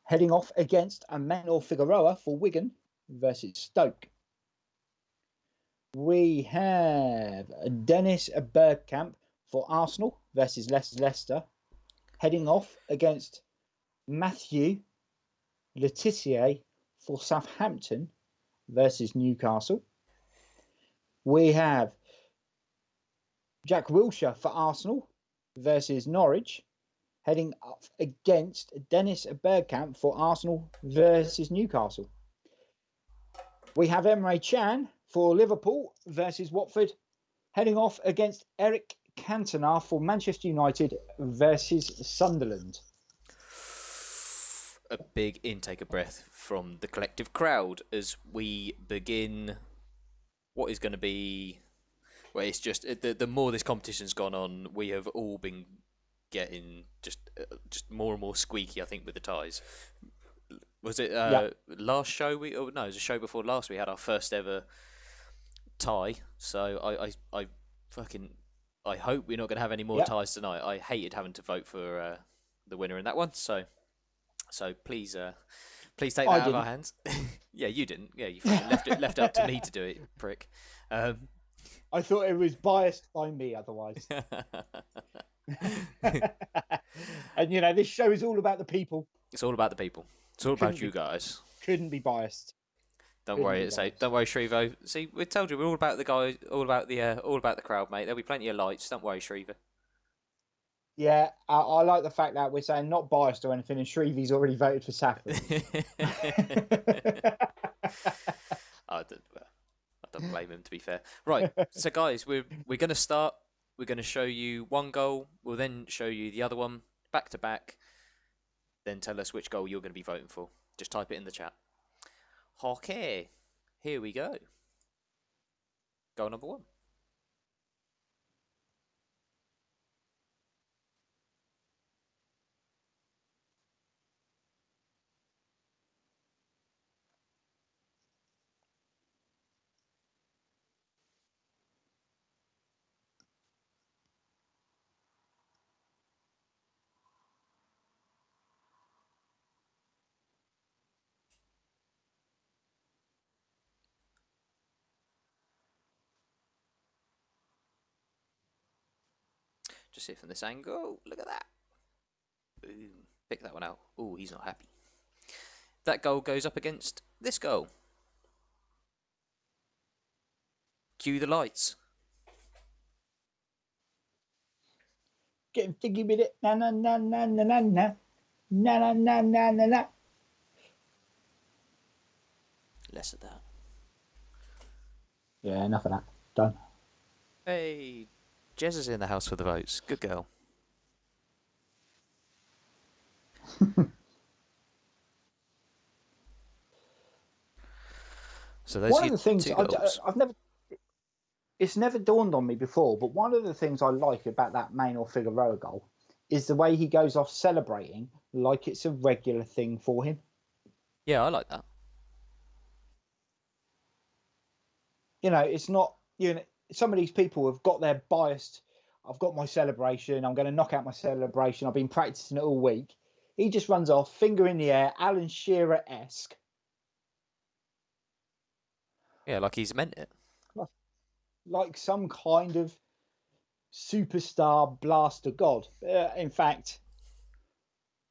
Heading off against Emmanuel Figueroa for Wigan versus Stoke. We have Dennis Bergkamp for Arsenal versus Leicester. Heading off against Matthew Letitia for Southampton versus Newcastle. We have Jack Wilshere for Arsenal versus Norwich. Heading up against Dennis Bergkamp for Arsenal versus Newcastle. We have Emre Can for Liverpool versus Watford. Heading off against Eric Cantona for Manchester United versus Sunderland. A big intake of breath from the collective crowd as we begin what is going to be... Well, it's just the more this competition's gone on, we have all been getting just more and more squeaky, I think, with the ties. Was it last show? No, it was a show before last. We had our first ever tie. So I hope we're not going to have any more ties tonight. I hated having to vote for the winner in that one. So please take that out of our hands. Yeah, you didn't. Yeah, you left it up to me to do it, prick. I thought it was biased by me otherwise. And this show is all about the people. It's all about the people. It's all Couldn't about you be guys. couldn't be biased. Don't Couldn't worry, be don't biased. worry, Shrevo. See, we told you we're all about the guys, all about the crowd, mate. There'll be plenty of lights. Don't worry, Shrevo. Yeah, I like the fact that we're saying not biased or anything, and Shreve's already voted for Safri. I don't blame him. To be fair, right. So, guys, we're gonna start. We're gonna show you one goal. We'll then show you the other one back to back. Then tell us which goal you're going to be voting for. Just type it in the chat. Okay, here we go. Goal number one. Just see it from this angle. Look at that. Boom. Pick that one out. Oh, he's not happy. That goal goes up against this goal. Cue the lights. Getting figgy with it. Na na na na na na na na na na na na. Less of that. Yeah, enough of that. Done. Hey, Jez is in the house for the votes. Good girl. So those One are of the things two goals. I've never, it's never dawned on me before, but one of the things I like about that main or Figueroa goal is the way he goes off celebrating like it's a regular thing for him. Yeah, I like that. You know, it's not, you know, some of these people have got their biased. I've got my celebration. I'm going to knock out my celebration. I've been practicing it all week. He just runs off, finger in the air, Alan Shearer esque. Yeah, like he's meant it. Like some kind of superstar blaster god. In fact,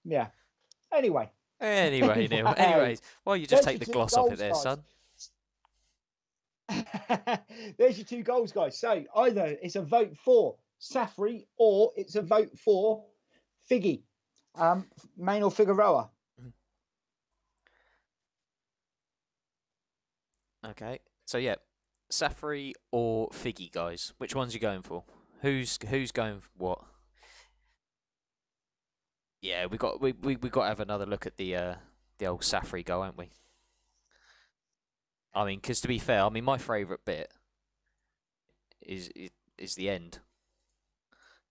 yeah. Anyway, Anyway, Neil. anyway, Anyways, why don't you just there's take your the two gloss off it goals, there, guys. son? There's your two goals, guys. So either it's a vote for Safri or it's a vote for Figgy, Main or Figueroa. Okay. So yeah, Safri or Figgy, guys. Which ones are you going for? Who's going for what? Yeah, we got to have another look at the old Safri goal, haven't we? I mean, because to be fair, I mean my favourite bit is is the end.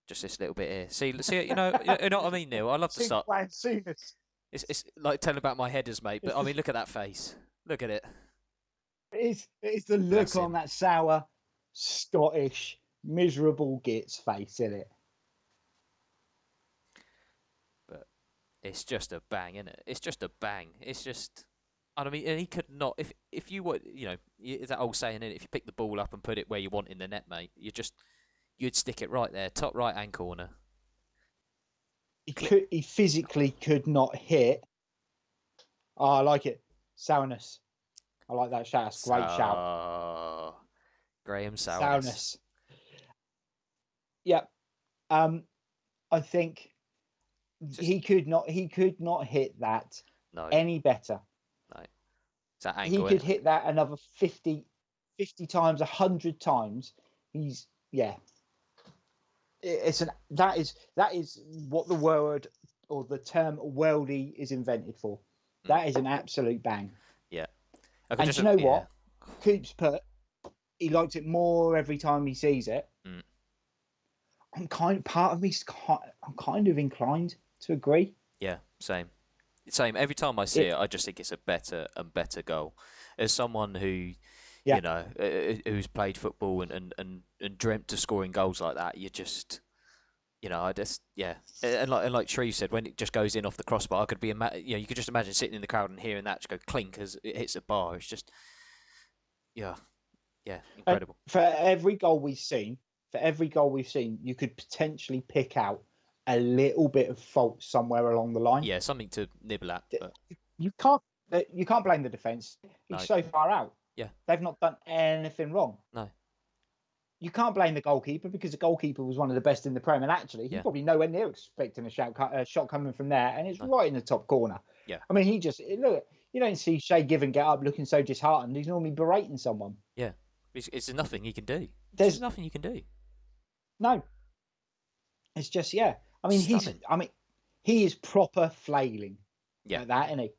Just this little bit here. See, you know what I mean, Neil. I love the start. Soonest. It's like telling about my headers, mate. But I mean, look at that face. Look at it. It's the Bless look on him. that sour, Scottish, miserable gits face, isn't it? But it's just a bang, isn't it? It's just a bang. It's just. I mean, and he could not. If you were, that old saying, innit? If you pick the ball up and put it where you want in the net, mate, you'd stick it right there, top right hand corner. He physically could not hit. Oh, I like it. Sourness. I like that shout. Great shout. Graham Sourness. Sourness. Yep. I think he could not hit that any better. No. It's that He angle, could hit that another 50 times, 100 times. He's that is what the word or the term worldie is invented for. That is an absolute bang. Yeah. And you know what? Coops put he likes it more every time he sees it. I'm part of me's I'm kind of inclined to agree. Yeah, same. Every time I see it, I just think it's a better and better goal. As someone who, who's played football and dreamt of scoring goals like that, you just, and like Tree said, when it just goes in off the crossbar, I could be, you could just imagine sitting in the crowd and hearing that just go clink as it hits a bar. It's just, yeah, incredible. For every goal we've seen, you could potentially pick out a little bit of fault somewhere along the line. Yeah, something to nibble at. But You can't blame the defence. He's no. so far out. Yeah. They've not done anything wrong. No. You can't blame the goalkeeper because the goalkeeper was one of the best in the Prem, and actually, he's probably nowhere near expecting a shot coming from there, and it's right in the top corner. Yeah. I mean, look. You don't see Shay Given get up looking so disheartened. He's normally berating someone. Yeah. It's nothing he can do. There's nothing you can do. No. It's just I mean, he is proper flailing. Yeah. Like that, isn't he?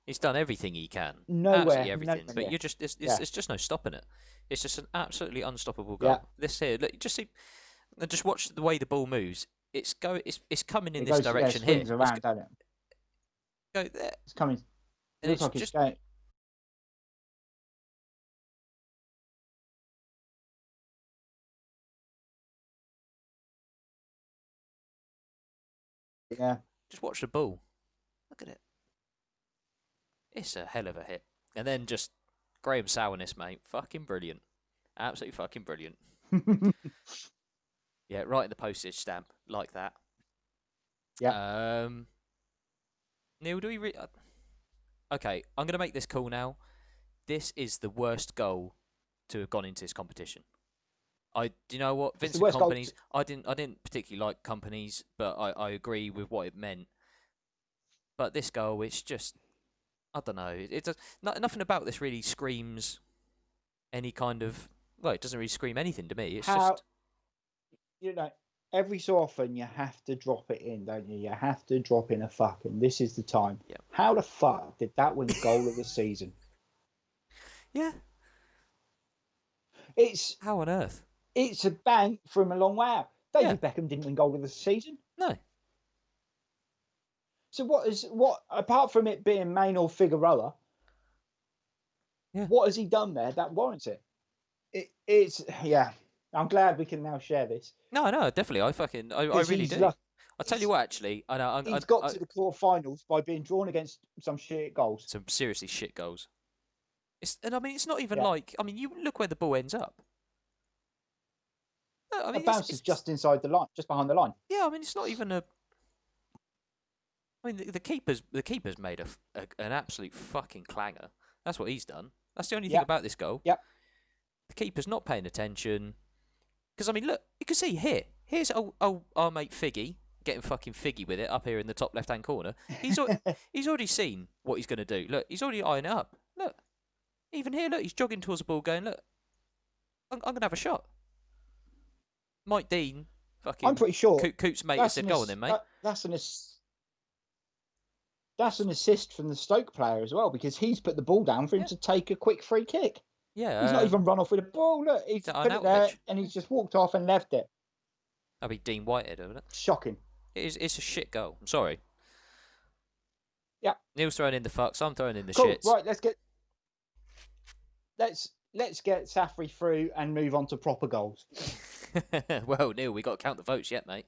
He's done everything he can. Nowhere, absolutely everything. But you're just it's just no stopping it. It's just an absolutely unstoppable goal. Yeah. This here, look, just watch the way the ball moves. It's coming in this direction here. It around, doesn't it? Go there. It's coming. It looks like it's going. Yeah. Just watch the ball. Look at it. It's a hell of a hit. And then just Graham Sourness, mate. Fucking brilliant. Absolutely fucking brilliant. Yeah, right in the postage stamp. Like that. Yeah. Neil, do we... Okay, I'm going to make this call now. This is the worst goal to have gone into this competition. Do you know what? Vincent Kompany's... I didn't particularly like Kompany's, but I agree with what it meant. But this goal, it's just... I don't know. It does nothing about this really screams any kind of. Well, it doesn't really scream anything to me. It's just every so often you have to drop it in, don't you? You have to drop in a fuck, and this is the time. Yeah. How the fuck did that win goal of the season? Yeah. It's how on earth? It's a bang from a long way out. David Beckham didn't win goal of the season. No. So what apart from it being Maynor Figueroa, what has he done there that warrants it? It's I'm glad we can now share this. No, definitely. I really do. I'll tell you what, actually, I know he's got to the quarterfinals by being drawn against some shit goals. Some seriously shit goals. I mean, it's not even like. I mean, you look where the ball ends up. I mean, it bounces just inside the line, just behind the line. Yeah, I mean, it's not even a. I mean, the keeper's made an absolute fucking clanger. That's what he's done. That's the only thing about this goal. Yep. The keeper's not paying attention. Because, I mean, look, you can see here. Here's our mate Figgy getting fucking Figgy with it up here in the top left-hand corner. He's already seen what he's going to do. Look, he's already eyeing it up. Look. Even here, look, he's jogging towards the ball going, look, I'm going to have a shot. Mike Dean, fucking... I'm pretty sure... Coop's mate said, go on then, mate. That's an assist from the Stoke player as well, because he's put the ball down for him to take a quick free kick. Yeah. He's not even run off with a ball. Look, he's put it there and he's just walked off and left it. That'd be Dean Whitehead, wouldn't it? Shocking. It's a shit goal. I'm sorry. Yeah. Neil's throwing in the fucks. I'm throwing in the cool. shits. Right, let's get Safri through and move on to proper goals. Well, Neil, we got to count the votes yet, mate.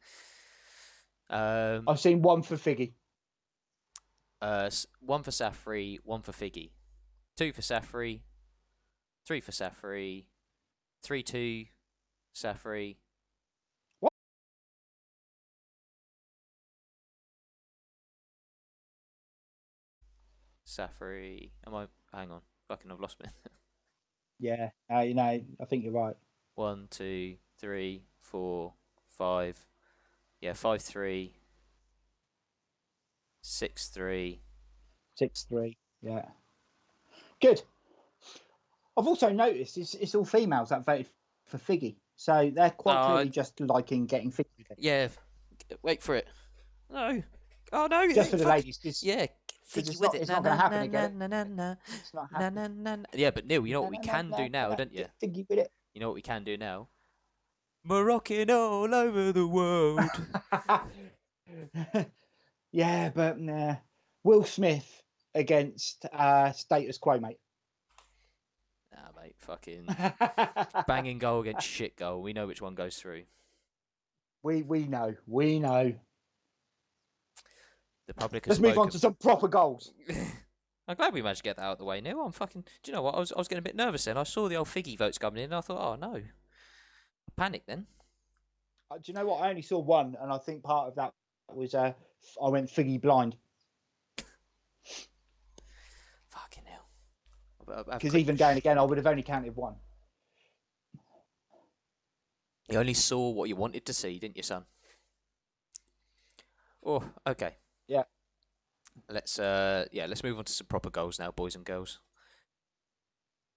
I've seen one for Figgy. One for Safri, one for Figgy. 2 for Safri, 3 for Safri, 3-2 Safri. What? Safri. Hang on. Fucking, I've lost me. Yeah, I think you're right. 1, 2, 3, 4, 5. Yeah, 5-3. 6-3. 6-3. Yeah. Good. I've also noticed it's all females that voted for Figgy, so they're quite clearly just liking getting Figgy. Yeah. Wait for it. No. Oh no. Just for the ladies. Yeah. It's not going to happen again. It's not happening. Yeah, but Neil, you know what we can do now, don't you? Figgy with it. You know what we can do now? Moroccan all over the world. Yeah, but Will Smith against status quo, mate. Nah, mate, fucking banging goal against shit goal. We know which one goes through. We know. The public. Let's move on to some proper goals. I'm glad we managed to get that out of the way. Neil, I'm fucking. Do you know what? I was getting a bit nervous then. I saw the old Figgy votes coming in, and I thought, oh no, I panicked then. Do you know what? I only saw one, and I think part of that was I went figgy blind. Fucking hell. I've Because quick... even going again, I would have only counted one. You only saw what you wanted to see, didn't you, son? Oh, okay. Yeah. Let's let's move on to some proper goals now, boys and girls.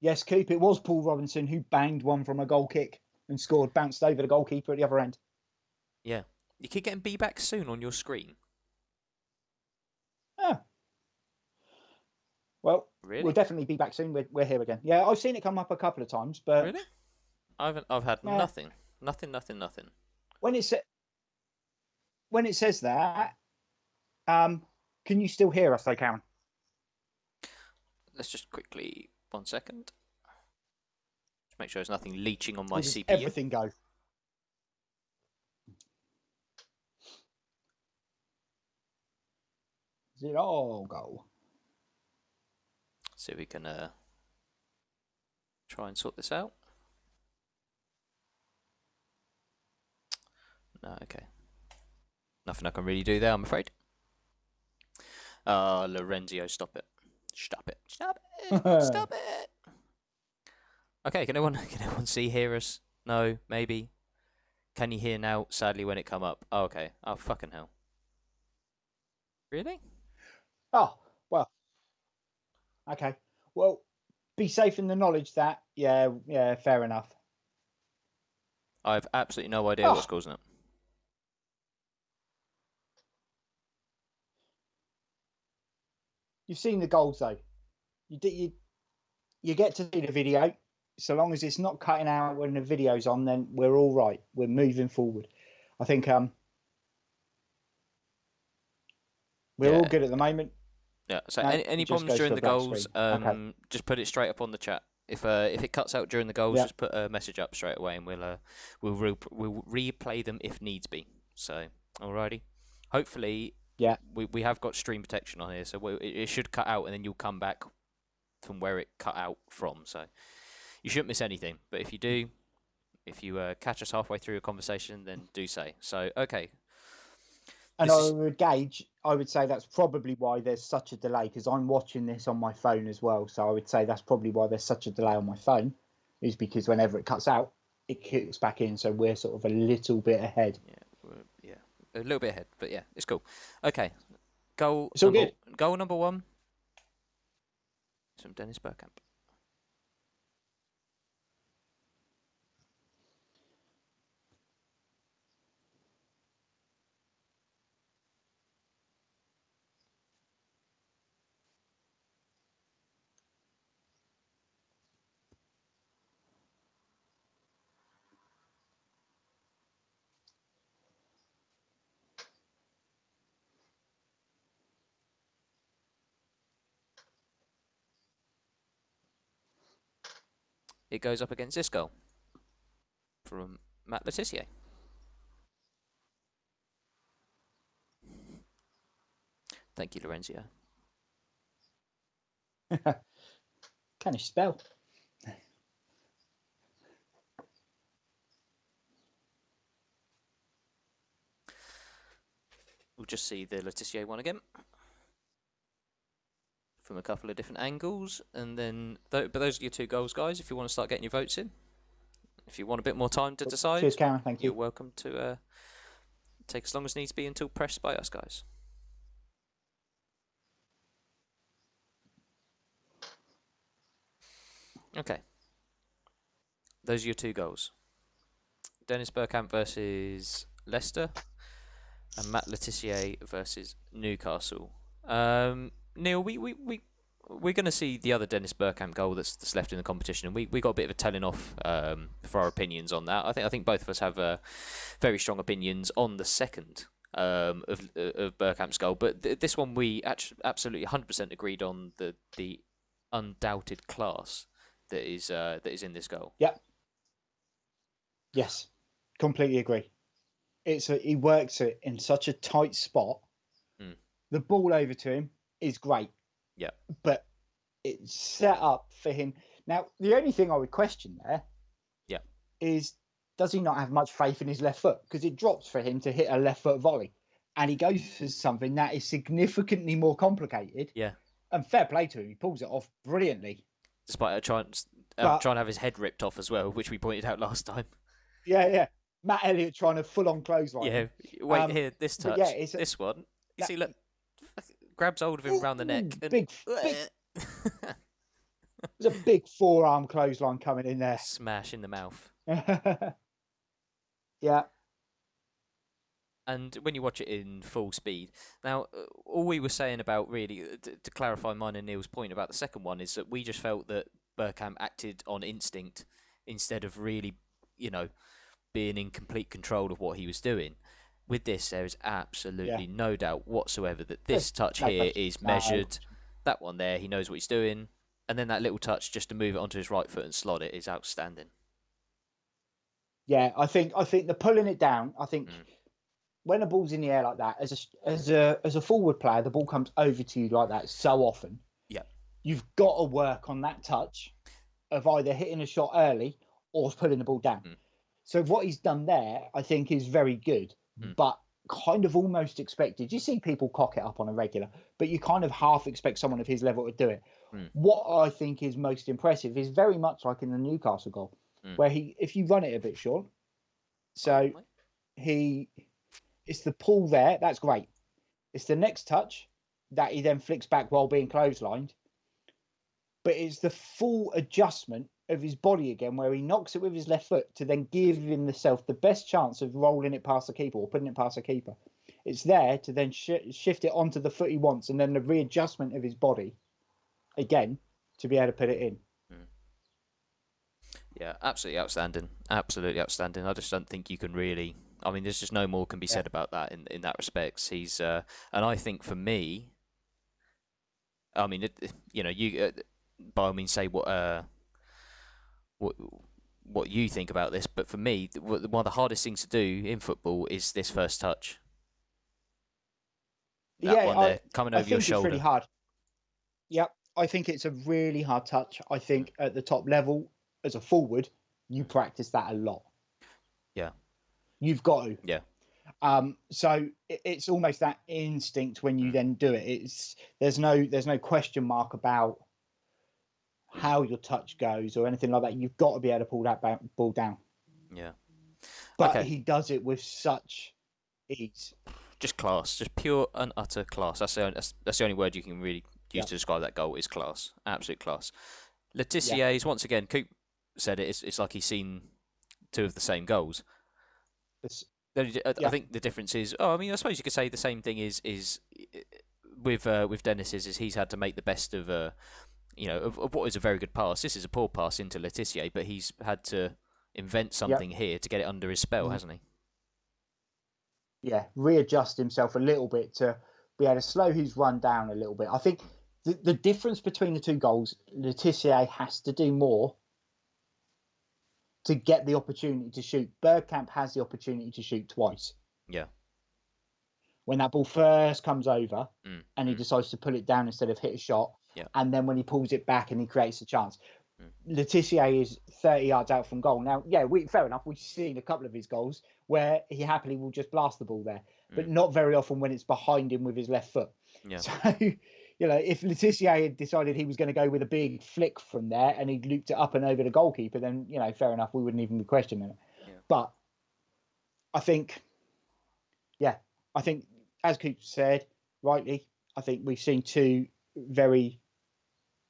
Yes, Coop. It was Paul Robinson who banged one from a goal kick and scored, bounced over the goalkeeper at the other end. Yeah. You keep getting B back soon on your screen. Ah. Well, we'll Really? definitely be back soon. We're here again. Yeah, I've seen it come up a couple of times, but Really? I've had nothing. Nothing. when it when it says that, can you still hear us, though, Karen? Let's just quickly 1 second. Just make sure there's nothing leaching on my Or does CPU. everything go? Does it all go? See if we can try and sort this out. No, okay. Nothing I can really do there, I'm afraid. Lorenzio, stop it. Stop it. Stop it. Stop it. Okay, can anyone see, hear us? No, maybe. Can you hear now? Sadly, when it come up. Oh, okay. Oh, fucking hell. Really? Oh, well. Okay. Well, be safe in the knowledge that, yeah, fair enough. I have absolutely no idea what's causing it. You've seen the goals, though. You get to see the video. So long as it's not cutting out when the video's on, then we're all right. We're moving forward. I think we're all good at the moment. Yeah. So No, any it just problems goes during to a the black goals, screen. Okay. just put it straight up on the chat. If it cuts out during the goals, Yeah. just put a message up straight away, and we'll replay them if needs be. So alrighty. Hopefully, Yeah. we have got stream protection on here, so it should cut out, and then you'll come back from where it cut out from. So you shouldn't miss anything. But if you do, if you catch us halfway through a conversation, then do say. So okay. And I would say that's probably why there's such a delay, because I'm watching this on my phone as well. So I would say that's probably why there's such a delay on my phone, is because whenever it cuts out, it kicks back in. So we're sort of a little bit ahead. Yeah, a little bit ahead, but yeah, it's cool. Okay, goal It's all number good. goal number 1 from Dennis Bergkamp. It goes up against this goal from Matt Le Tissier. Thank you, Lorenzio. Can you spell? We'll just see the Le Tissier one again from a couple of different angles, and then but those are your 2 goals, guys. If you want to start getting your votes in, if you want a bit more time to decide, Cheers, Karen. Thank you're you. welcome to take as long as needs be until pressed by us, guys. Okay. Those are your 2 goals. Dennis Bergkamp versus Leicester, and Matt Le Tissier versus Newcastle. Neil, we're going to see the other Dennis Bergkamp goal that's left in the competition, and we got a bit of a telling off for our opinions on that. I think both of us have very strong opinions on the second of Bergkamp's goal, but this one we absolutely 100% agreed on the undoubted class that is in this goal. Yeah. Yes, completely agree. He works it in such a tight spot. The ball over to him is great. Yeah. But it's set up for him. Now, the only thing I would question there Yeah. is does he not have much faith in his left foot? Because it drops for him to hit a left foot volley, and he goes for something that is significantly more complicated. Yeah. And fair play to him, he pulls it off brilliantly. Despite trying But to have his head ripped off as well, which we pointed out last time. yeah, Matt Elliott trying to full on clothesline. Yeah. Wait here, this But yeah, touch, it's this one. You that, see, look, grabs hold of him round the neck and big. There's a big forearm clothesline coming in there. Smash in the mouth. Yeah. And when you watch it in full speed, now all we were saying about really to clarify mine and Neil's point about the second one is that we just felt that Bergkamp acted on instinct instead of really, being in complete control of what he was doing. With this, there is absolutely no doubt whatsoever that this touch here is measured. That one there, he knows what he's doing, and then that little touch just to move it onto his right foot and slot it is outstanding. Yeah, I think the pulling it down. I think when a ball's in the air like that, as a forward player, the ball comes over to you like that so often. Yeah, you've got to work on that touch of either hitting a shot early or pulling the ball down. So what he's done there, I think, is very good, but kind of almost expected. You see people cock it up on a regular, but you kind of half expect someone of his level to do it. What I think is most impressive is very much like in the Newcastle goal, where if you run it a bit short, so it's the pull there, that's great. It's the next touch that he then flicks back while being clotheslined, but it's the full adjustment of his body again, where he knocks it with his left foot to then give himself the best chance of rolling it past the keeper or putting it past the keeper. It's there to then shift it onto the foot he wants, and then the readjustment of his body again to be able to put it in. Yeah, absolutely outstanding. Absolutely outstanding. I just don't think you can really. I mean, there's just no more can be said about that in that respect. He's and I think for me, I mean, you by all means say what you think about this, but for me, one of the hardest things to do in football is this first touch. That one there, coming over your shoulder. It's really hard. Yep, I think it's a really hard touch. I think at the top level, as a forward, you practice that a lot. Yeah. You've got to. Yeah. So it's almost that instinct when you then do it. There's no question mark about how your touch goes or anything like that. You've got to be able to pull that ball down. Yeah. But he does it with such ease. Just class, just pure and utter class. That's the only word you can really use to describe that goal is class. Absolute class. Letizier's, once again, Coop said it, it's like he's seen two of the same goals. I think the difference is, I suppose you could say the same thing is with Dennis's is he's had to make the best of of what is a very good pass. This is a poor pass into Letizier, but he's had to invent something here to get it under his spell, hasn't he? Yeah, readjust himself a little bit to be able to slow his run down a little bit. I think the difference between the two goals, Letizier has to do more to get the opportunity to shoot. Bergkamp has the opportunity to shoot twice. Yeah. When that ball first comes over and he decides to pull it down instead of hit a shot, and then when he pulls it back and he creates a chance. Letizier is 30 yards out from goal. Now, fair enough. We've seen a couple of his goals where he happily will just blast the ball there, but not very often when it's behind him with his left foot. Yeah. So, if Letizier had decided he was going to go with a big flick from there and he'd looped it up and over the goalkeeper, then, fair enough. We wouldn't even be questioning it. Yeah. But I think, as Coop said, rightly, I think we've seen two very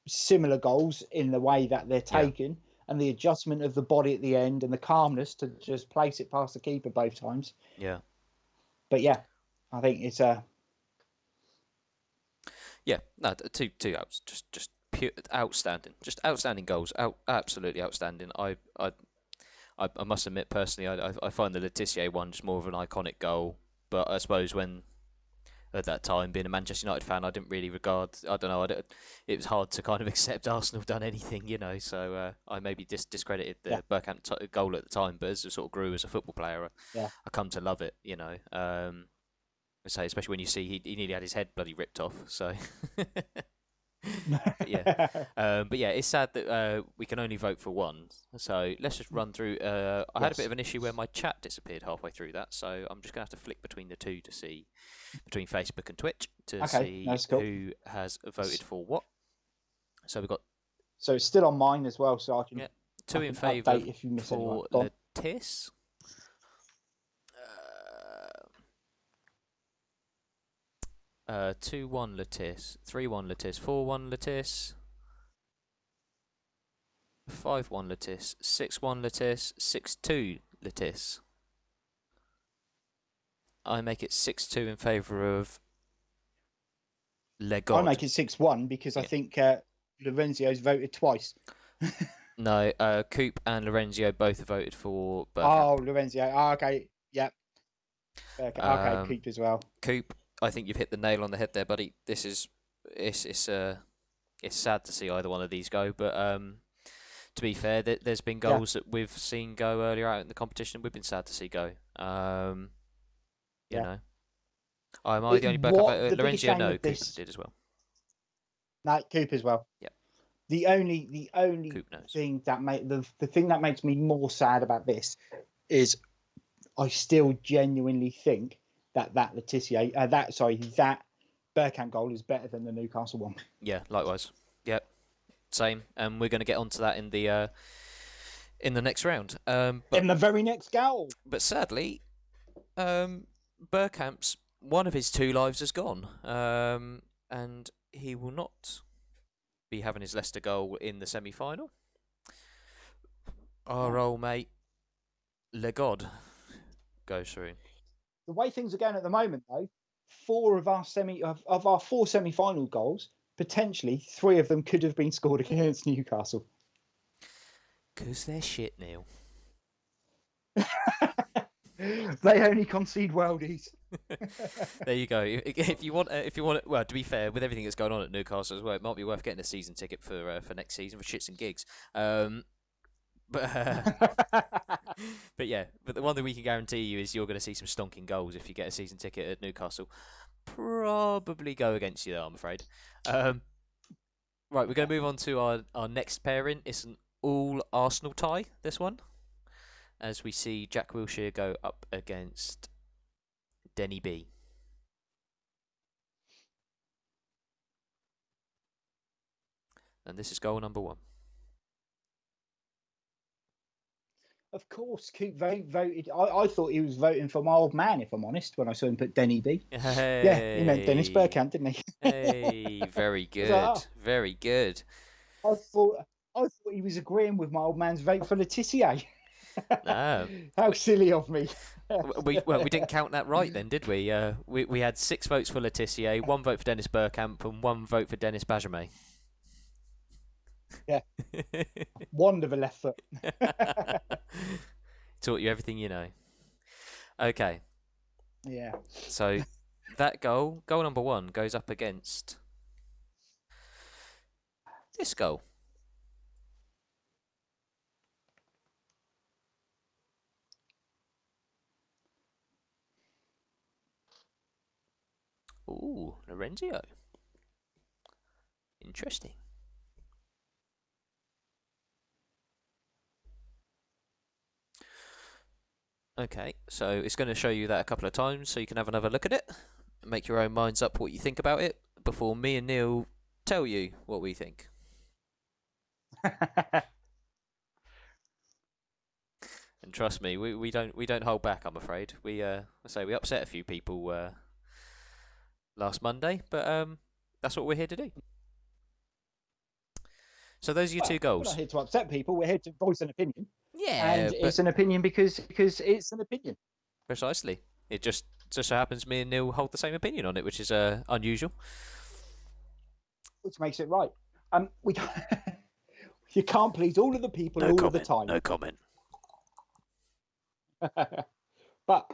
similar goals in the way that they're taken and the adjustment of the body at the end and the calmness to just place it past the keeper both times. Yeah. But I think it's two outs, just pure outstanding, just outstanding goals, absolutely outstanding. I must admit personally, I find the Letizier one just more of an iconic goal, but I suppose when at that time, being a Manchester United fan, I didn't really regard. I don't know. It was hard to kind of accept Arsenal done anything, So I maybe discredited the Bergkamp goal at the time, but as I sort of grew as a football player, I come to love it. I say especially when you see he nearly had his head bloody ripped off. So But yeah, it's sad that we can only vote for one. So let's just run through. I had a bit Yes. of an issue where my chat disappeared halfway through that, so I'm just gonna have to flick between the two to see between Facebook and Twitch to Okay, see that's cool. who has voted for what. So we've got So it's still on mine as well, so I can two I in can favour update if you miss anyone. for Go on. Letis. Uh, 2-1 Letis, 3-1 Letis, 4-1 Letis, 5-1 Letis, 6-1 Letis, 6-2 Letis. I make it 6-2 in favour of I Legod. make it 6-1 because I think Lorenzio's voted twice. No, Coop and Lorenzio both voted for Bergkamp. Oh, Lorenzio. Oh, okay. Yep. Okay, Coop as well. Coop, I think you've hit the nail on the head there, buddy. This is it's sad to see either one of these go, but to be fair, there's been goals that we've seen go earlier out in the competition. We've been sad to see go. You know, am I the only Bergkamp voter? Lorenzio, no, Coop did as well. No, Coop as well. Yeah. The only thing that the thing that makes me more sad about this is I still genuinely think that Letizia, that Bergkamp goal is better than the Newcastle one. Yeah, likewise. Yep, same. And we're going to get onto that in the next round. In the very next goal. But sadly, Bergkamp's one of his two lives has gone, and he will not be having his Leicester goal in the semi-final. Our old mate Legod goes through. The way things are going at the moment, though, of our four semi-final goals, potentially 3 of them could have been scored against Newcastle. Because they're shit, Neil. They only concede worldies. There you go. If you want, well, to be fair, with everything that's going on at Newcastle as well, it might be worth getting a season ticket for next season for shits and gigs. But yeah, but the one thing we can guarantee you is you're going to see some stonking goals if you get a season ticket at Newcastle. Probably go against you though, I'm afraid. Right, we're going to move on to our next pairing. It's an all Arsenal tie, this one, as we see Jack Wilshere go up against Denny B. And this is goal number 1. Of course, Coop voted. I thought he was voting for my old man, if I'm honest, when I saw him put Denny B. Hey. Yeah, he meant Dennis Bergkamp, didn't he? Hey, very good. Very good. I thought he was agreeing with my old man's vote for Letizia. No. How silly of me. we didn't count that right then, did we? We had 6 votes for Letizia, 1 vote for Dennis Bergkamp, and 1 vote for Dennis Benjamin. Yeah. Wand of a left foot. Taught you everything you know. Okay. Yeah. So that goal number 1, goes up against this goal. Ooh, Lorenzio. Interesting. Okay, so it's going to show you that a couple of times so you can have another look at it. Make your own minds up what you think about it before me and Neil tell you what we think. And trust me, we don't hold back, I'm afraid. We upset a few people last Monday, but that's what we're here to do. So those are your 2 goals. We're not here to upset people, we're here to voice an opinion. Yeah, and it's an opinion because it's an opinion. Precisely. It just so happens me and Neil hold the same opinion on it, which is unusual. Which makes it right. We you can't please all of the people all of the time. No comment. But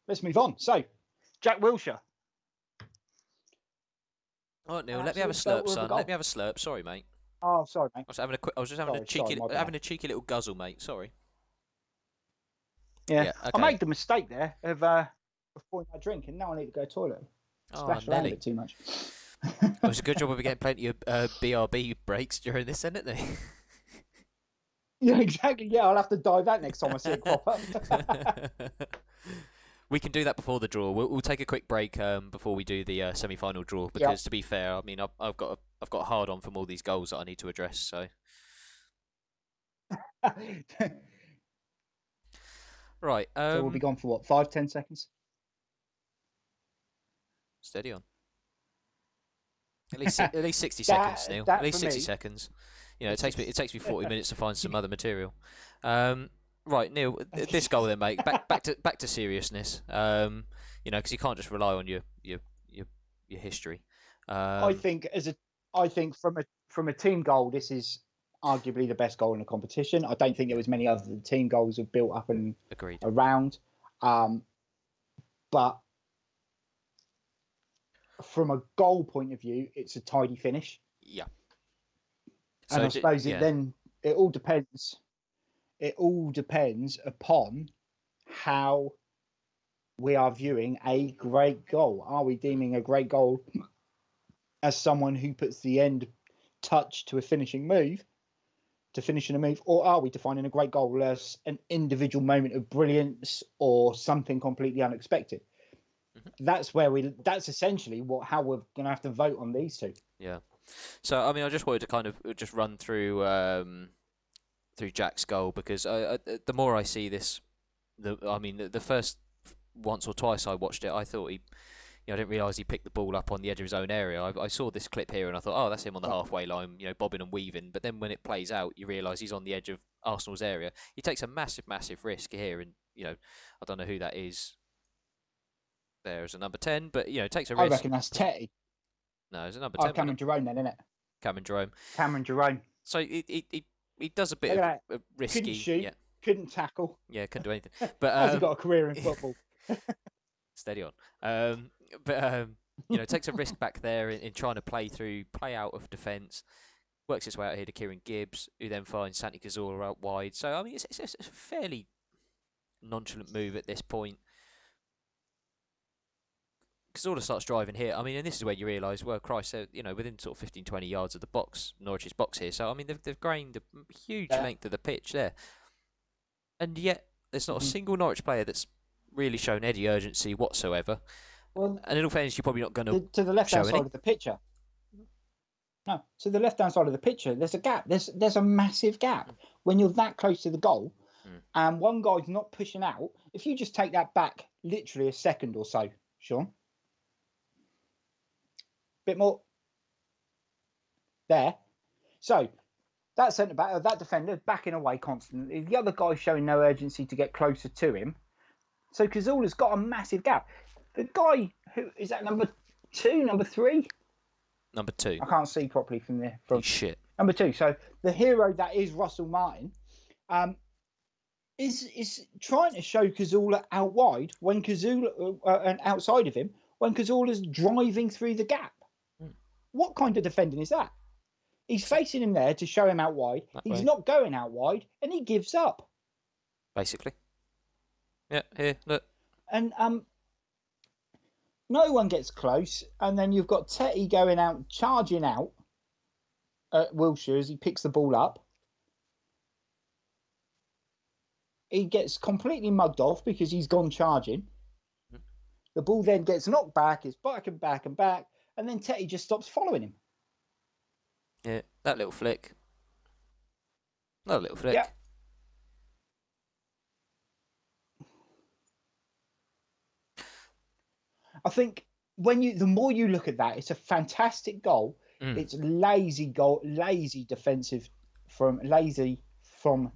let's move on. So, Jack Wilshere. Oh, Neil, let me have a slurp, son. Let me have a slurp. Sorry, mate. Oh, sorry, mate. I was just having a cheeky little guzzle, mate. Sorry. Yeah. Okay. I made the mistake there of pouring my drink, and now I need to go to the toilet. Splashed around a bit too much. It was a good job we were getting plenty of BRB breaks during this, isn't it? Yeah, exactly. Yeah, I'll have to dive that next time I see it crop up. We can do that before the draw. We'll take a quick break before we do the semi-final draw Yeah. because, to be fair, I mean I've got a hard on from all these goals that I need to address. So right, So we'll be gone for what, 5-10 seconds? steady on. At least 60 seconds, Neil. That At least for 60 me. seconds. You know, it takes me 40 minutes to find some other material. Right, Neil, this goal then, mate. Back to seriousness. You know, because you can't just rely on your history. I think from a team goal, this is arguably the best goal in the competition. I don't think there was many other team goals have built up and Agreed. around. But from a goal point of view, it's a tidy finish. Yeah. And I suppose it all depends. It all depends upon how we are viewing a great goal. Are we deeming a great goal as someone who puts the end touch to a finishing move, or are we defining a great goal as an individual moment of brilliance or something completely unexpected? Mm-hmm. That's essentially how we're going to have to vote on these two. Yeah. So I mean, I just wanted to kind of just run through Jack's goal because the more I see this, the first once or twice I watched it, I thought I didn't realise he picked the ball up on the edge of his own area. I saw this clip here and I thought, oh, that's him on the halfway line, bobbing and weaving. But then when it plays out, you realise he's on the edge of Arsenal's area. He takes a massive risk here, and I don't know who that is. There is a number 10, but takes a risk. I reckon that's Tetty. No, it's a number 10. Cameron Jerome then, isn't it? Cameron Jerome. Cameron Jerome. So he does a bit of risky. Couldn't shoot. Yeah. Couldn't tackle. Yeah, couldn't do anything. But hasn't got a career in football. Steady on. Takes a risk back there in trying to play out of defence. Works his way out here to Kieran Gibbs, who then finds Santi Cazorla out wide. So I mean, it's a fairly nonchalant move at this point. Cazorla starts driving here. I mean, and this is where you realise, well, Christ, within sort of 15, 20 yards of the box, Norwich's box here. So I mean, they've gained a huge length of the pitch there, and yet there's not a single Norwich player that's really shown any urgency whatsoever. Well, and in all fairness, you're probably not going to the left-hand side of the picture. No, to the left-hand side of the picture, there's a gap. There's a massive gap when you're that close to the goal, and one guy's not pushing out. If you just take that back literally a second or so, Sean, bit more there. So that centre back, that defender, backing away constantly. The other guy's showing no urgency to get closer to him. So Cazorla's got a massive gap. The guy who is that number 2, number 3? Number 2. I can't see properly from there. Shit. Number 2. So the hero that is Russell Martin, is trying to show Cazorla out wide when and outside of him when Cazorla's driving through the gap. What kind of defending is that? He's facing him there to show him out wide. He's not going out wide, and he gives up. Basically. Yeah, here, look. And no one gets close, and then you've got Tetty going out, charging out at Wilshere as he picks the ball up. He gets completely mugged off because he's gone charging. The ball then gets knocked back, it's back and back and back, and then Tetty just stops following him. Yeah, that little flick. Another little flick. Yeah. I think the more you look at that, it's a fantastic goal. It's lazy goal, lazy from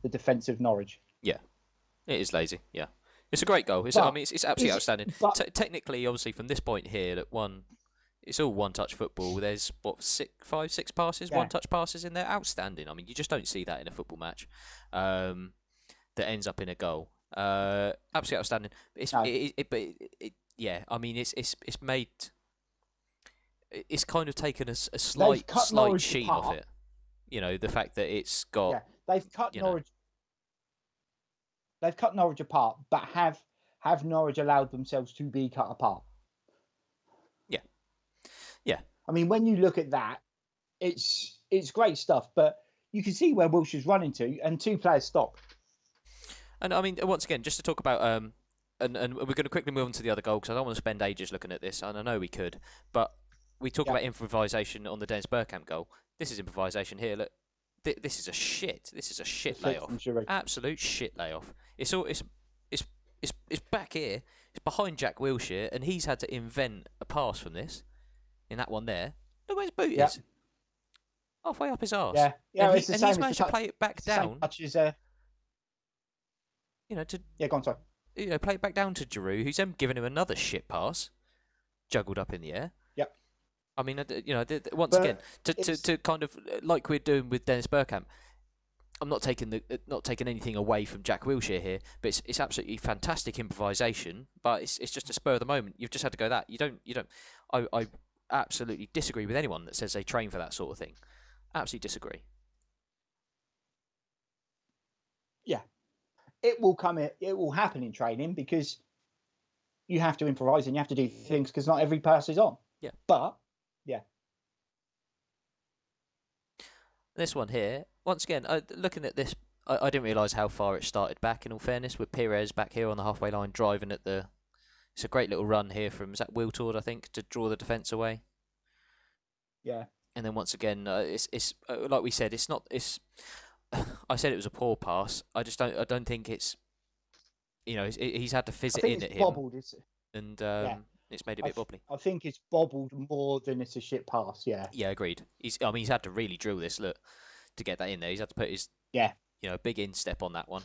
the defence of Norwich. Yeah, it is lazy. Yeah, it's a great goal. It's absolutely outstanding. Technically, obviously, from this point here, it's all one-touch football. There's 5, 6 passes, one-touch passes in there. Outstanding. I mean, you just don't see that in a football match that ends up in a goal. Absolutely outstanding. Yeah, I mean, it's made. It's kind of taken a slight sheen off it. The fact that it's got. Yeah, they've cut Norwich. They've cut Norwich apart, but have Norwich allowed themselves to be cut apart? Yeah, I mean, when you look at that, it's great stuff. But you can see where Wilshire's running to, and 2 players stop. And I mean, once again, just to talk about and we're going to quickly move on to the other goal because I don't want to spend ages looking at this, and I know we could, but we talk Yeah. about improvisation on the Dennis Bergkamp goal. This is improvisation here. Look, this is a shit. This is a shit layoff. Absolute shit layoff. It's all it's back here. It's behind Jack Wilshere, and he's had to invent a pass from this in that one there. Look where his boot is. Halfway up his arse. Yeah, yeah. And, It's the and same he's as managed to play it back down. Much as you know, to go on, sorry. You know, play it back down to Giroud, who's then given him another shit pass, juggled up in the air. Yep. I mean, you know, once again, to kind of like we're doing with Dennis Bergkamp, I'm not taking anything away from Jack Wilshere here, but it's absolutely fantastic improvisation. But it's just a spur of the moment. You've just had to go that. You don't. I absolutely disagree with anyone that says they train for that sort of thing. Absolutely disagree. Yeah, it will come. It will happen in training because you have to improvise and you have to do things because not every pass is on. Yeah. But yeah. This one here, once again, looking at this, I didn't realise how far it started back, in all fairness, with Pires back here on the halfway line driving at the... It's a great little run here from, is that Wiltord, I think, to draw the defence away? Yeah. And then once again, it's like we said, it's not... I said it was a poor pass. I don't think it's... You know, he's had to fizz it in at him. Bobbled, and it's made it a bit bobbly. I think it's bobbled more than it's a shit pass, yeah. Yeah, agreed. He's had to really drill this, look, to get that in there. He's had to put his big instep on that one.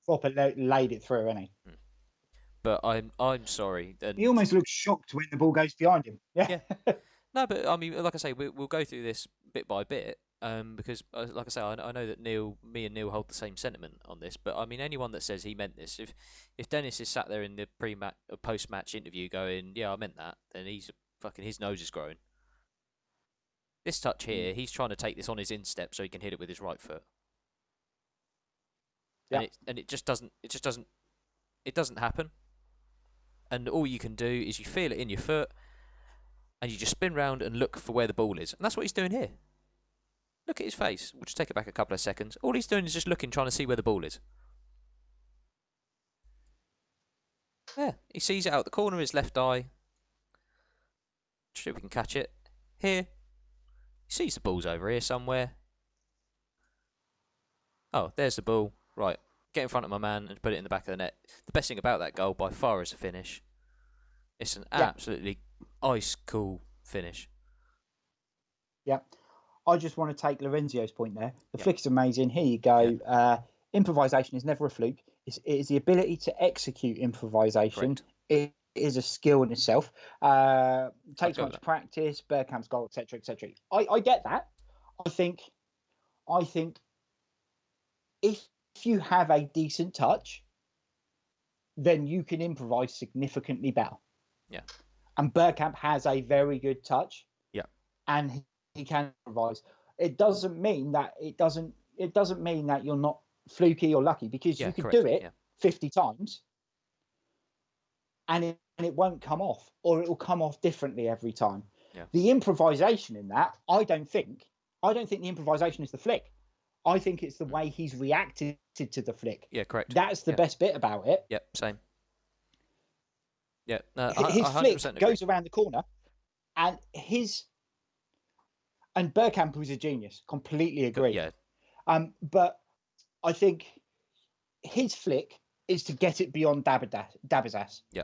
Proper laid it through, hasn't he? But I'm sorry. He almost looks shocked when the ball goes behind him. Yeah. No, but I mean, like I say, we'll go through this bit by bit. Because, like I say, I know that me and Neil hold the same sentiment on this. But I mean, anyone that says he meant this, if Dennis is sat there in the post-match interview going, "Yeah, I meant that," then his nose is growing. This touch here, he's trying to take this on his instep so he can hit it with his right foot. Yeah. And it just doesn't happen. And all you can do is you feel it in your foot, and you just spin round and look for where the ball is, and that's what he's doing here. Look at his face. We'll just take it back a couple of seconds. All he's doing is just looking, trying to see where the ball is. Yeah, he sees it out the corner of his left eye. See if we can catch it. Here. He sees the ball's over here somewhere. Oh, there's the ball. Right. Get in front of my man and put it in the back of the net. The best thing about that goal by far is the finish. It's an absolutely ice cool finish. Yeah. I just want to take Lorenzio's point there. The flick is amazing. Here you go. Yeah. Improvisation is never a fluke. It is the ability to execute improvisation. Correct. It is a skill in itself. Takes much practice. Bergkamp's goal, etc., etc. I get that. I think if you have a decent touch, then you can improvise significantly better. Yeah. And Bergkamp has a very good touch. Yeah. And he can improvise. It doesn't mean that you're not fluky or lucky, because you could do it 50 times and it won't come off, or it will come off differently every time. Yeah. The improvisation in that, I don't think the improvisation is the flick. I think it's the way he's reacted to the flick. Yeah, correct. That's the best bit about it. Yep, same. Yeah, his flick goes around the corner, and Bergkamp was a genius. Completely agree. Yeah. But I think his flick is to get it beyond Dabizas. Yeah.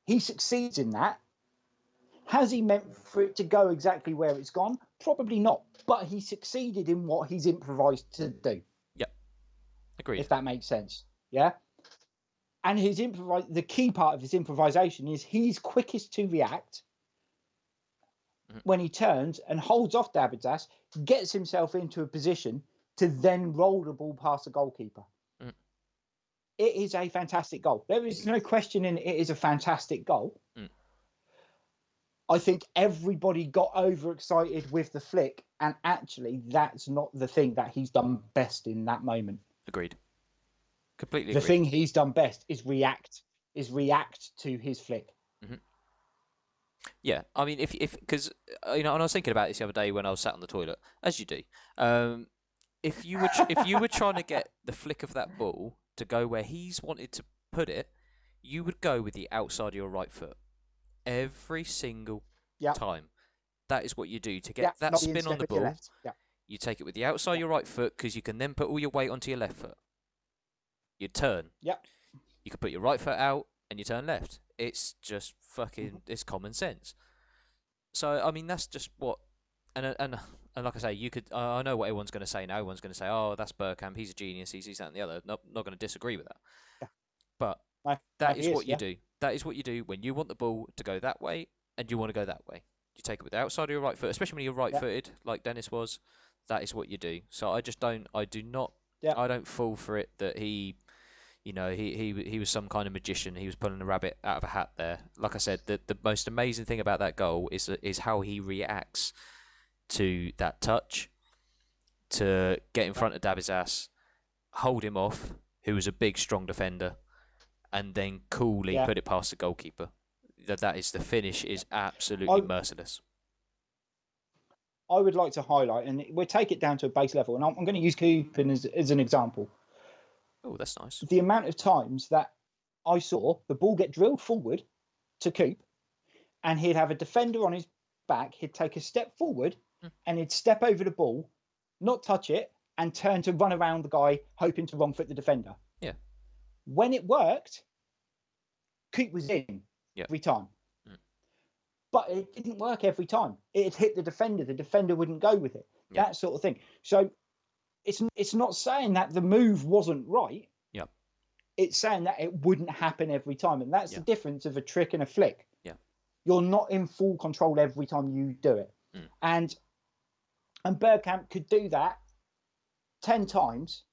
He succeeds in that. Has he meant for it to go exactly where it's gone? Probably not. But he succeeded in what he's improvised to do. Yeah. Agreed. If that makes sense. Yeah. And the key part of his improvisation is he's quickest to react when he turns and holds off Dabizas, gets himself into a position to then roll the ball past the goalkeeper. It is a fantastic goal. There is no question in it. It is a fantastic goal. I think everybody got overexcited with the flick, and actually that's not the thing that he's done best in that moment. Agreed. Completely agreed. The thing he's done best is react to his flick. Yeah, I mean, if because and I was thinking about this the other day when I was sat on the toilet, as you do. Um, if you were trying to get the flick of that ball to go where he's wanted to put it, you would go with the outside of your right foot every single Yeah, time. That is what you do to yeah, get that not the spin on instep the with your ball. left. Yeah, You take it with the outside of yeah, your right foot because you can then put all your weight onto your left foot. You turn. yeah. You can put your right foot out and you turn left. It's just fucking. It's common sense. So I mean, that's just what. And like I say, you could. I know what everyone's going to say now. Everyone's going to say, "Oh, that's Burkham. He's a genius. He's that and the other." Not going to disagree with that. Yeah. But No, no, that he is is. what you Yeah. do. That is what you do when you want the ball to go that way and you want to go that way. You take it with the outside of your right foot, especially when you're Yeah. right-footed, like Dennis was. That is what you do. So I just don't. I do not. Yeah. I don't fall for it that he was some kind of magician. He was pulling a rabbit out of a hat there. Like I said, the most amazing thing about that goal is how he reacts to that touch, to get in Yeah. front of Dabizas, hold him off, who was a big, strong defender, and then coolly Yeah. put it past the goalkeeper. That is the finish is absolutely I merciless. I would like to highlight, and we'll take it down to a base level, and I'm going to use Cooper as an example. Oh, that's nice. The amount of times that I saw the ball get drilled forward to Coop, and he'd have a defender on his back, he'd take a step forward, Mm. and he'd step over the ball, not touch it, and turn to run around the guy, hoping to wrong foot the defender. Yeah. When it worked, Coop was in Yeah. every time. Mm. But it didn't work every time. It hit the defender wouldn't go with it. Yeah. That sort of thing. So it's not saying that the move wasn't right. Yeah. It's saying that it wouldn't happen every time. And that's Yeah. the difference of a trick and a flick. Yeah. You're not in full control every time you do it. Mm. And Bergkamp could do that 10 times.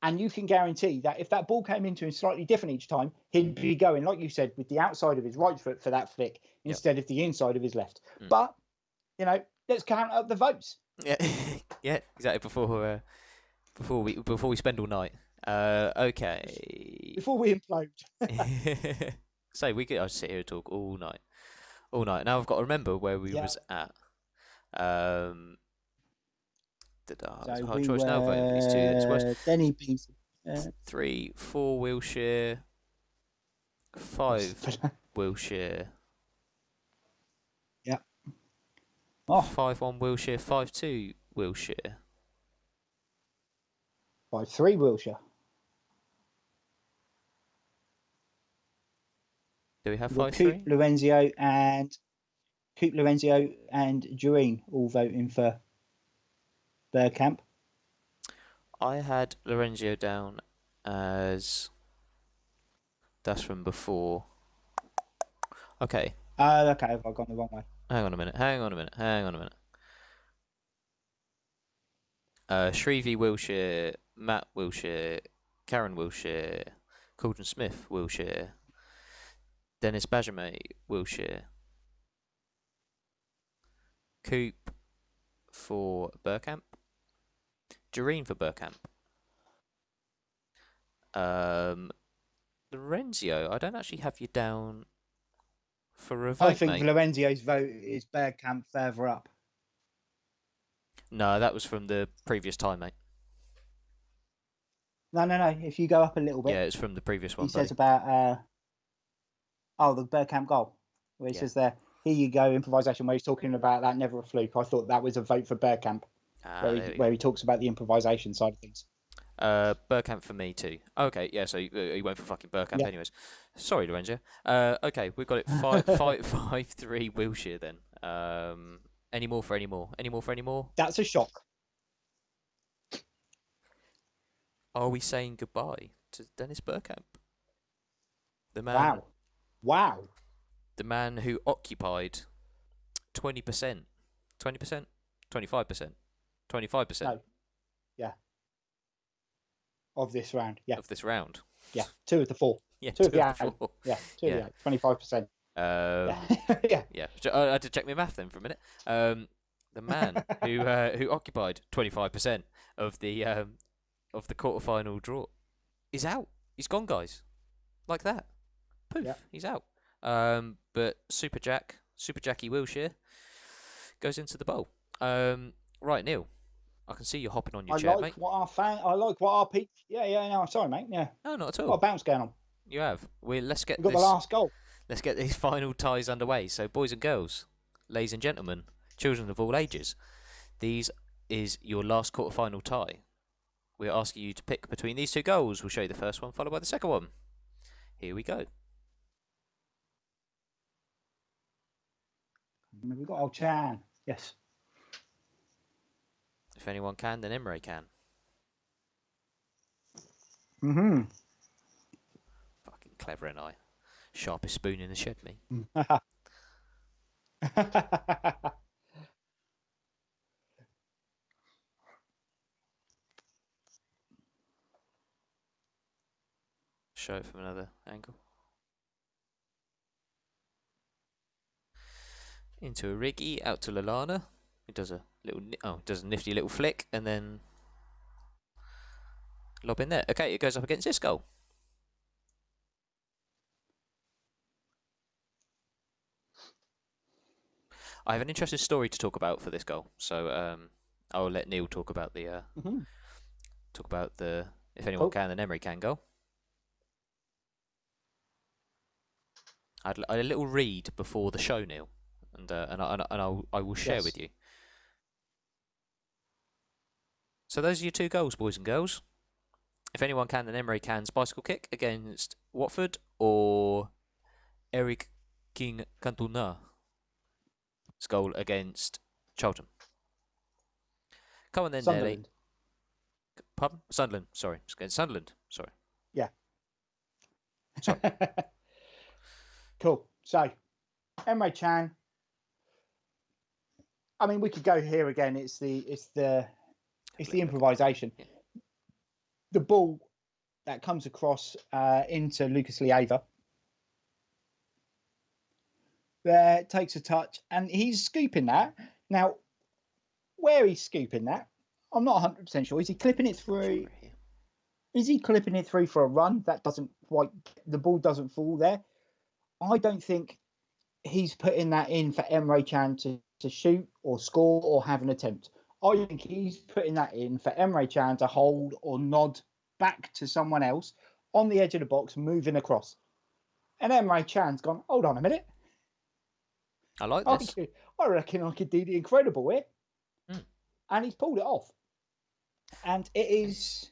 And you can guarantee that if that ball came into him slightly different each time, he'd be going, like you said, with the outside of his right foot for that flick instead of the inside of his left. Mm. But, let's count up the votes. Yeah. Yeah. Exactly. Before we spend all night. Okay. Before we implode. So we could. I'll sit here and talk all night. All night. Now I've got to remember where we Yeah. was at. It's a So hard we choice now voting for these two. It's worse. Denny Beans. 3, 4 Wilshire, 5 Wilshire, Yeah. Oh, 5-1 Wilshire, 5-2 Wilshire. 5-3 Wilshire. Do we have Well, 5-3? Coop, Lorenzo, and Doreen all voting for Bergkamp. I had Lorenzo down as that's from before. Okay. Okay, I've gone the wrong way. Hang on a minute. Shrevey Wilshire, Matt Wilshire, Karen Wilshire, Cauldron Smith Wilshire, Dennis Bajame Wilshire, Coop for Bergkamp, Doreen for Bergkamp. Lorenzo, I don't actually have you down for a vote, I think mate. Lorenzo's vote is Bergkamp further up. No, that was from the previous time, mate. No. If you go up a little bit. Yeah, it's from the previous one, he says buddy. about the Bergkamp goal, where he says there, here you go, improvisation, where he's talking about that never a fluke. I thought that was a vote for Bergkamp, where he talks about the improvisation side of things. Bergkamp for me too. Okay, yeah, so he went for fucking Bergkamp anyways. Sorry, Lorenzo. Okay, we've got it 5-3 Wilshire then. Any more for any more? That's a shock. Are we saying goodbye to Dennis Bergkamp? The man. Wow. The man who occupied 20%. 20%? 25%. 25%. No. Yeah. Of this round. Yeah. Of this round. Yeah. 2 of the 4. Yeah, 2 of the 8. 4. Yeah. 2 of the 8. 25%. Yeah. I had to check my math then for a minute. The man who occupied 25% of the quarterfinal draw is out. He's gone, guys. Like that. Poof. Yeah. He's out. But Super Jack Super Jackie Wilshere goes into the bowl. Right, Neil. I can see you hopping on your I chair, like mate. what our fan. I like what our people. Yeah, yeah. No, I'm sorry, mate. Yeah, No, not at got a all. bounce going on. You have. Let's We get got the this. last goal. Let's get these final ties underway. So, boys and girls, ladies and gentlemen, children of all ages, these is your last quarter-final tie. We're asking you to pick between these two goals. We'll show you the first one, followed by the second one. Here we go. We got old Chan. Yes. If anyone can, then Emre can. Mm-hmm. Fucking clever, and I. Sharpest spoon in the shed, me. Show it from another angle. Into a Riggy, out to Lalana. It does a nifty little flick, and then lob in there. Okay, it goes up against this goal. I have an interesting story to talk about for this goal, so I'll let Neil talk about the if anyone can, then Emery can goal. I had a little read before the show, Neil, and I will share with you. So those are your two goals, boys and girls. If anyone can, then Emery can's bicycle kick against Watford, or Eric King Cantona's goal against Charlton. Come on then, Nelly. Pardon? Sunderland. Sorry. Against Sunderland. Sorry. Yeah. Sorry. Cool. So, Emre Can. I mean, we could go here again. It's the improvisation. Yeah. The ball that comes across into Lucas Leiva. There, takes a touch, and he's scooping that. Now, where he's scooping that, I'm not 100% sure. Is he clipping it through? Is he clipping it through for a run? That doesn't quite. The ball doesn't fall there. I don't think he's putting that in for Emre Can to shoot or score or have an attempt. I think he's putting that in for Emre Can to hold or nod back to someone else on the edge of the box, moving across. And Emre Can's gone, hold on a minute. I like this. I reckon I could do the incredible here. And he's pulled it off. And it's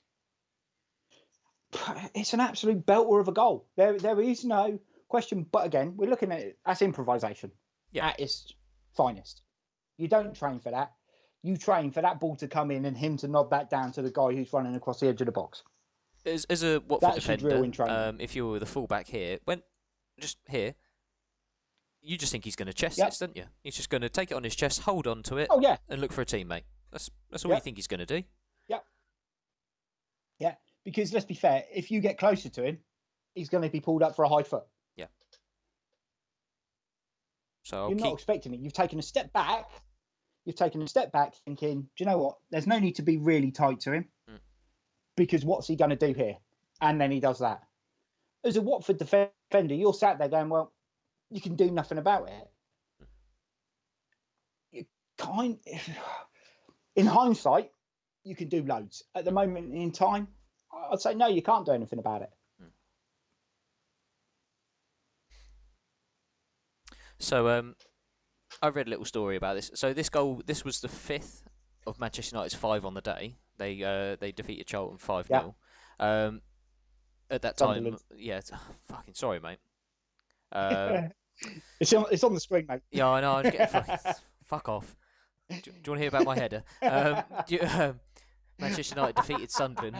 an absolute belter of a goal. There is no question. But again, we're looking at it as improvisation at its finest. You don't train for that. You train for that ball to come in and him to nod that down to the guy who's running across the edge of the box. As a Watford defender, if you were the fullback here, just here, you just think he's going to chest this, don't you? He's just going to take it on his chest, hold on to it, and look for a teammate. That's all you think he's going to do. Yeah, because let's be fair, if you get closer to him, he's going to be pulled up for a high foot. Yeah. So you're not expecting it. You've taken a step back. Thinking, do you know what? There's no need to be really tight to him. Because what's he going to do here? And then he does that. As a Watford defender, you're sat there going, well, you can do nothing about it. In hindsight, you can do loads. At the moment in time, I'd say no, you can't do anything about it. So I read a little story about this. So this goal, this was the 5th of Manchester United's 5 on the day. They defeated Charlton 5-0. At that time, fucking sorry, mate. It's on the screen, mate. Yeah, I know. I'm getting fuck off. Do you want to hear about my header? Manchester United defeated Sunderland.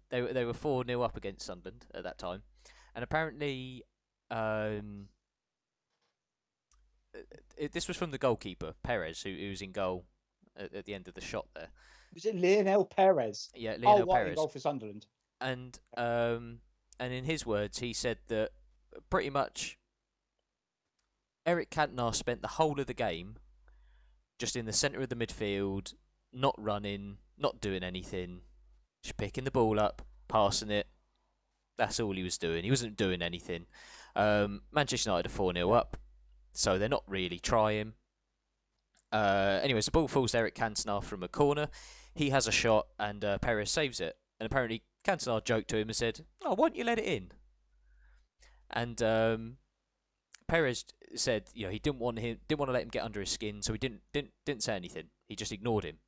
They were 4-0 up against Sunderland at that time, and apparently, this was from the goalkeeper Perez, who was in goal at the end of the shot there. Was it Lionel Perez? Yeah, Lionel Perez. In goal for Sunderland. And in his words, he said that pretty much Eric Cantona spent the whole of the game just in the centre of the midfield, not running, not doing anything, just picking the ball up, passing it. That's all he was doing. He wasn't doing anything. Manchester United are 4-0 up. so they're not really trying. Anyways, the ball falls to Eric Cantona from a corner. He has a shot, and Perez saves it. And apparently, Cantona joked to him and said, "Oh, why don't you let it in?" And Perez said, he didn't want to let him get under his skin, so he didn't say anything. He just ignored him.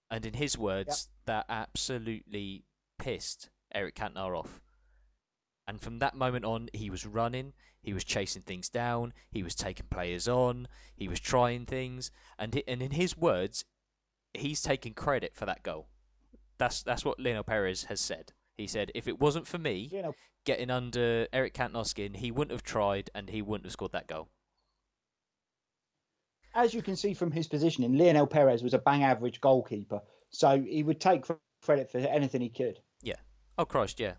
And in his Yep. words, that absolutely pissed Eric Cantona off. And from that moment on, he was running, he was chasing things down, he was taking players on, he was trying things, and in his words, he's taking credit for that goal. That's what Lionel Perez has said. He said, if it wasn't for me You know, getting under Eric Cantona's skin, he wouldn't have tried and he wouldn't have scored that goal. as you can see from his positioning, Lionel Perez was a bang average goalkeeper, so he would take credit for anything he could. Yeah. Oh Christ, yeah.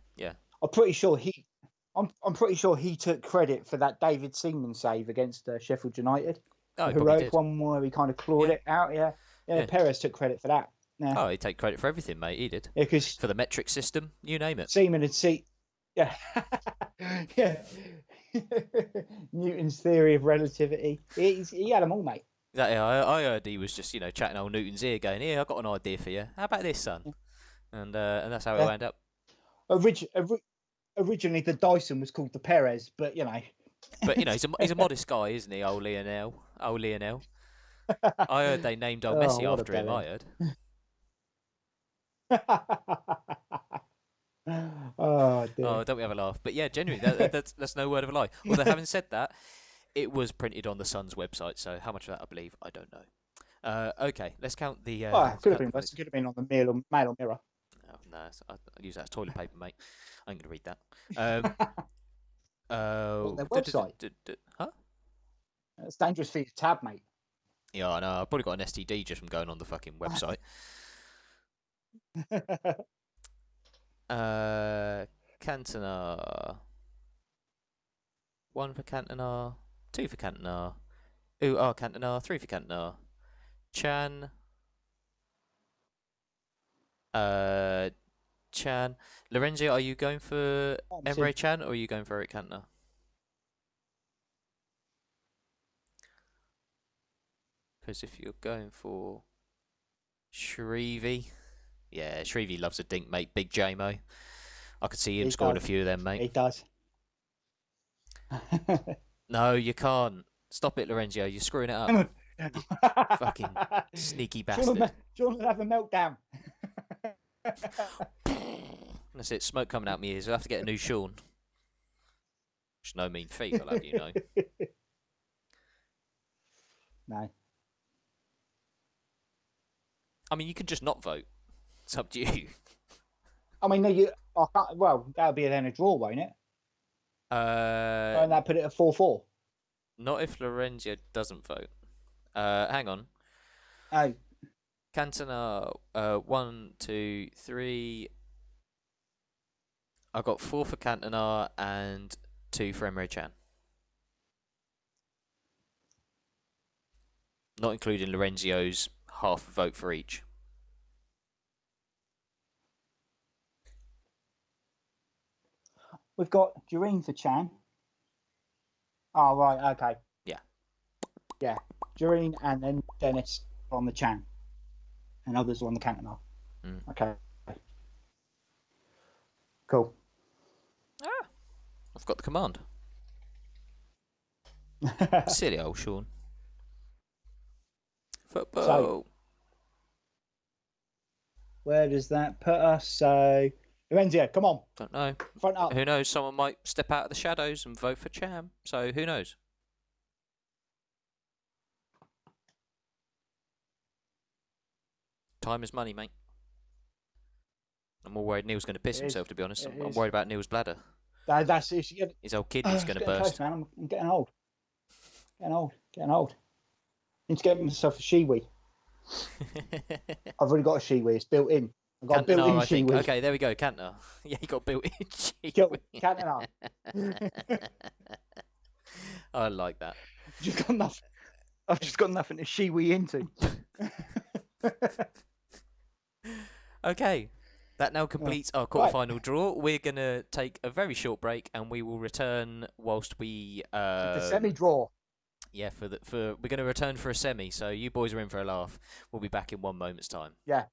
I'm pretty sure I'm pretty sure he took credit for that David Seaman save against Sheffield United, Oh, the he probably heroic did. one where he kind of clawed it out. Yeah. Perez took credit for that. Yeah, Oh, he'd take credit for everything, mate. He did. because For the metric system, you name it. Seaman had yeah, yeah. Newton's theory of relativity. He had them all, mate. Exactly. I heard he was just, chatting old Newton's ear, going, "Here, I've got an idea for you. How about this, son?" And that's how it Yeah. wound up. Originally, the Dyson was called the Perez, but But he's a modest guy, isn't he? Old Lionel. I heard they named old Messi what a after him. I belly. heard. Oh dear. Oh, don't we have a laugh? But yeah, genuinely, that's no word of a lie. Although having said that, it was printed on the Sun's website, so how much of that I believe, I don't know. Okay, let's count the. Oh, could have been the worse. It could have been on the Mail or Mirror. Oh, no, I'll use that as toilet paper, mate. I ain't gonna read that. On their website. Huh? It's dangerous for your tab, mate. Yeah, I know. I've probably got an STD just from going on the fucking website. Cantona. 1 for Cantona. 2 for Cantona. Cantona. 3 for Cantona. Chan. Chan. Lorenzo, are you going for Emre Chan or are you going for Eric Cantona? Because if you're going for Shrevey, yeah, Shrevey loves a dink, mate. Big J-Mo. I could see him scoring a few of them, mate. He does. No, you can't. Stop it, Lorenzo. You're screwing it up. Fucking sneaky bastard. Do you want to have a meltdown? That's it. Smoke coming out my ears. I'll have to get a new Sean. Which is no mean feat, I'll have you know. No. I mean, you could just not vote. It's up to you. I mean, well, that'll be then a draw, won't it? And that put it at 4-4. Not if Lorenzo doesn't vote. Hang on. Oh. Cantona, 1, 2, 3. I got 4 for Cantona and 2 for Emre Can. Not including Lorenzio's half a vote for each. We've got Doreen for Chan. Oh, right, okay. Yeah. Yeah, Doreen and then Dennis on the Chan. And others on the Cantona. Okay. Cool. I've got the command. Silly old Sean. Football. So, where does that put us? So, Lorenzo, come on. Don't know. Front up. Who knows? Someone might step out of the shadows and vote for Cham. So who knows? Time is money, mate. I'm more worried Neil's going to piss himself, to be honest. I'm worried about Neil's bladder. That's it. His old kidney's going to burst. Close, man. I'm getting old. Getting old. Need to get myself a shiwi. I've already got a shiwi. It's built in. I've got a built-in shiwi. Okay, there we go. Cantona. Yeah, you got built-in shiwi. Cantona. I like that. I've just got nothing to shiwi into. Okay. That now completes our quarterfinal draw. We're going to take a very short break and we will return whilst we... the semi-draw. Yeah, we're going to return for a semi, so you boys are in for a laugh. We'll be back in 1 moment's time. Yeah.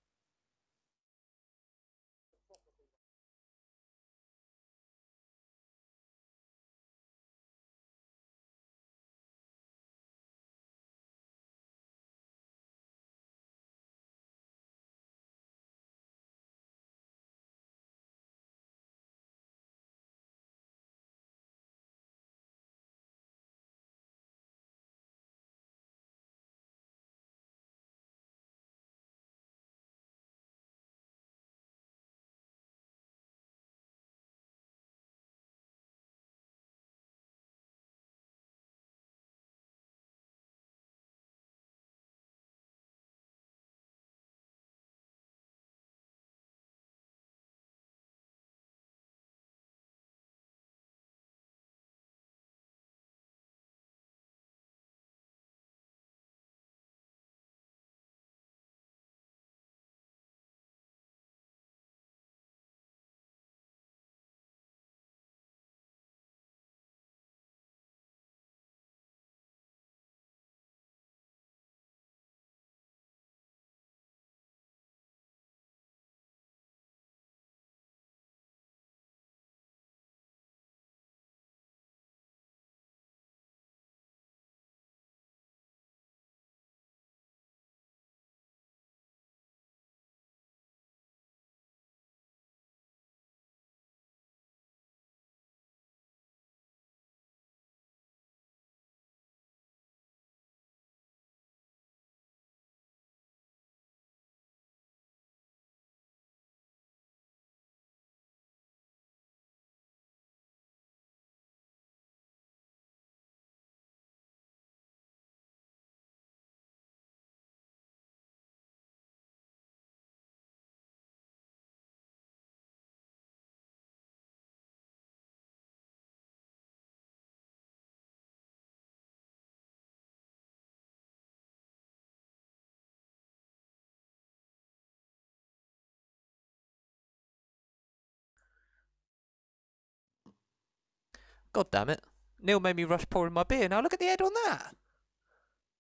God damn it. Neil made me rush pouring my beer. Now look at the head on that.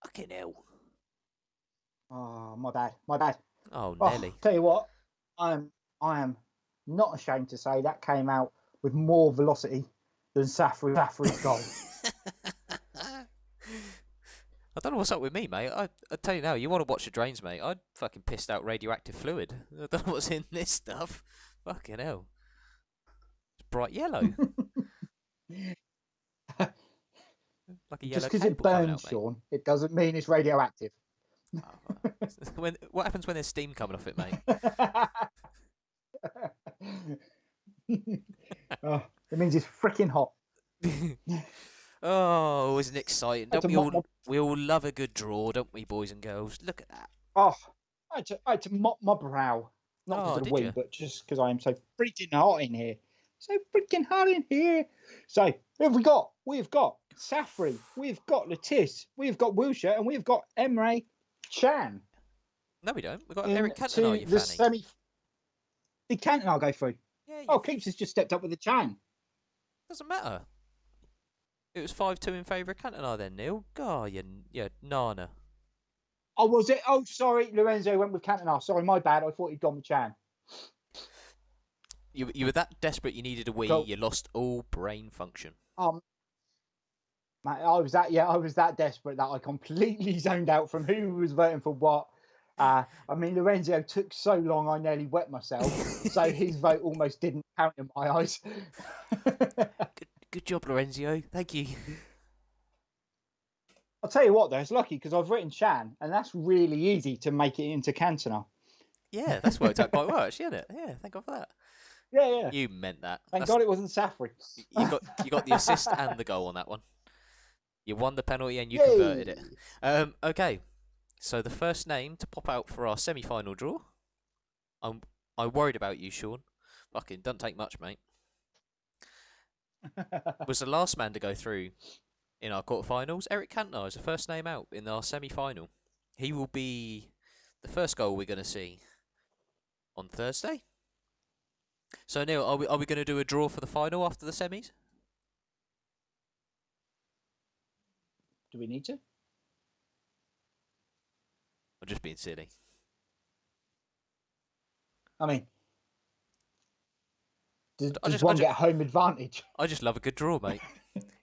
Fucking hell. Oh, my bad. My bad. Oh, Oh, Nelly. tell you what, I am not ashamed to say that came out with more velocity than Safri's goal. I don't know what's up with me, mate. I tell you now, you want to watch the drains, mate. I fucking pissed out radioactive fluid. I don't know what's in this stuff. Fucking hell. It's bright yellow. Like a Just yellow because it cable coming burns, out, mate. Sean, it doesn't mean it's radioactive. Oh, what happens when there's steam coming off it, mate? Oh, it means it's freaking hot. Oh, isn't it exciting? I had Don't to we mop all my we all love a good draw, don't we, boys and girls? Look at that. oh, I had to mop my brow, not because Oh, of the did wee, you? but just because I am so freaking hot in here. So freaking hot in here. So who have we got? We've got Safri, we've got Latisse, we've got Wilshire, and we've got Emre Chan No, we don't. We've got Eric Cantona, into you the fanny. semi. The Canton I'll go through. Yeah, you Oh, Keeps has just stepped up with the Chan. doesn't matter. It was 5-2 in favour of Cantona then, Neil. God, you Nana. Oh, was it? Oh, sorry, Lorenzo went with Cantona. Sorry, my bad. I thought he'd gone with Chan. You were that desperate you needed a wee, Go. you lost all brain function. Mate, I was that desperate that I completely zoned out from who was voting for what. I mean, Lorenzo took so long, I nearly wet myself. So his vote almost didn't count in my eyes. Good job, Lorenzo. Thank you. I'll tell you what, though, it's lucky because I've written Chan, and that's really easy to make it into Cantona. Yeah, that's worked out quite well, actually, hasn't it? Yeah, thank God for that. Yeah, yeah. You meant that. Thank God it wasn't Safri. You got the assist and the goal on that one. You won the penalty and you converted it. Yay! Okay, so the first name to pop out for our semi-final draw. I'm worried about you, Sean. Fucking doesn't take much, mate. Was the last man to go through in our quarterfinals. Eric Cantona is the first name out in our semi-final. He will be the first goal we're going to see on Thursday. So Neil, are we going to do a draw for the final after the semis? Do we need to? I'm just being silly. I mean, I does just, I one just, get home advantage? I just love a good draw, mate.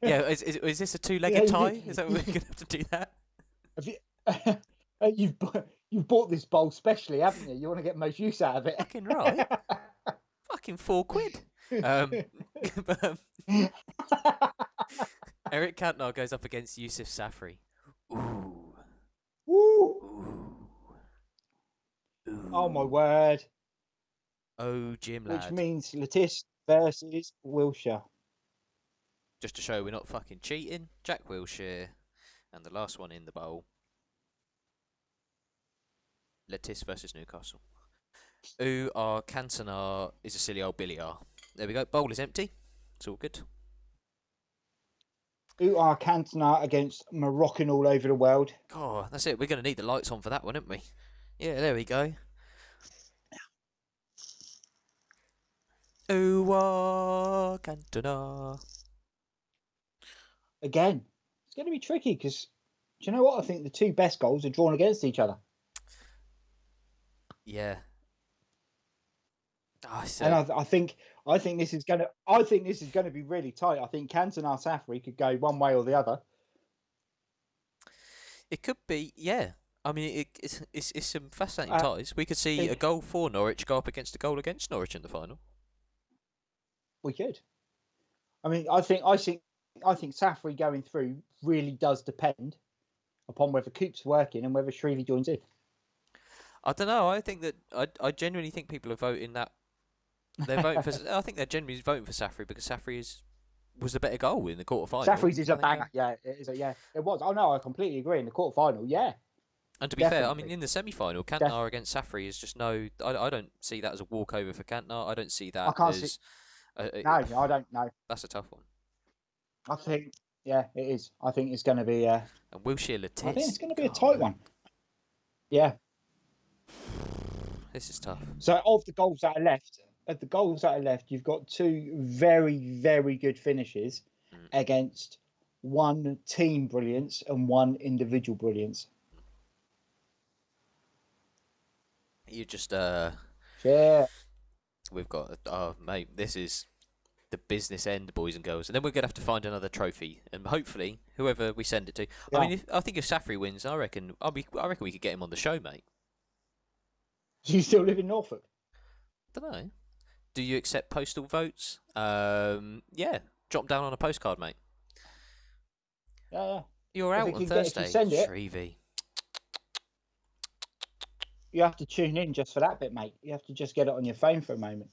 Yeah, is this a two-legged Yeah, tie? Is that we're gonna have to do that? Have you, you've bought this bowl specially, haven't you? You want to get most use out of it. Fucking right. Fucking £4. But, Eric Cantona goes up against Yusuf Safri. Ooh. Woo! Ooh. Ooh. Oh my word! Oh, Jim Which lad. means Lettice versus Wilshire. Just to show we're not fucking cheating, Jack Wilshere. And the last one in the bowl. Lettice versus Newcastle. Ooh, our Cantona is a silly old Billy R. There we go. Bowl is empty. It's all good. Uar Cantona against Moroccan all over the world. Oh, that's it. We're going to need the lights on for that one, aren't we? Yeah, there we go. Ooh, Cantona. Again, it's going to be tricky because, do you know what? I think the two best goals are drawn against each other. Yeah. Oh, And I think this is going to be really tight. I think Cantona Safri could go one way or the other. It could be, yeah. I mean, it's some fascinating ties. We could see a goal for Norwich go up against a goal against Norwich in the final. We could. I mean, I think Safri going through really does depend upon whether Coop's working and whether Shrevey joins in. I don't know. I think that I genuinely think people are voting that they're voting for. I think they're genuinely voting for Safri because Safri was the better goal in the quarterfinal. Safri's is a banger. Yeah, it is. Yeah, it was. Oh no, I completely agree. In the quarterfinal, yeah. And to be fair, I mean, in the semi-final, Cantona against Safri is just no. I don't see that as a walkover for Cantona. I don't see that I can't as. No, I don't know. That's a tough one. I think, yeah, it is. I think it's going to be. And Wilshere Lettice. I think it's going to be a tight one. Yeah. This is tough. So of the goals that are left, you've got two very, very good finishes against one team brilliance and one individual brilliance. You just Yeah. We've got mate, this is the business end, boys and girls, and then we're gonna have to find another trophy, and hopefully whoever we send it to. Yeah. I mean, I think if Safri wins, I reckon we could get him on the show, mate. Do you still live in Norfolk? Don't know. Do you accept postal votes? Yeah, drop down on a postcard, mate. Yeah. You're out on Thursday, Shrevey. You have to tune in just for that bit, mate. You have to just get it on your phone for a moment.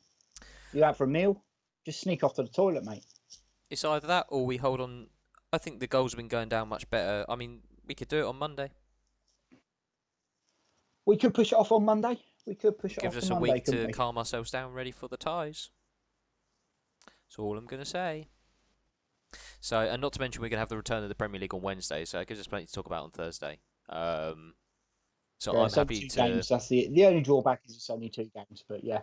You out for a meal? Just sneak off to the toilet, mate. It's either that or we hold on. I think the goals have been going down much better. I mean, we could do it on Monday. We could push it off on Monday. Gives us a week to calm ourselves down, ready for the ties. That's all I'm going to say. So, and not to mention we're going to have the return of the Premier League on Wednesday, so it gives us plenty to talk about on Thursday. So yeah, I'm happy to. Games. That's the only drawback is it's only 2 games, but yeah.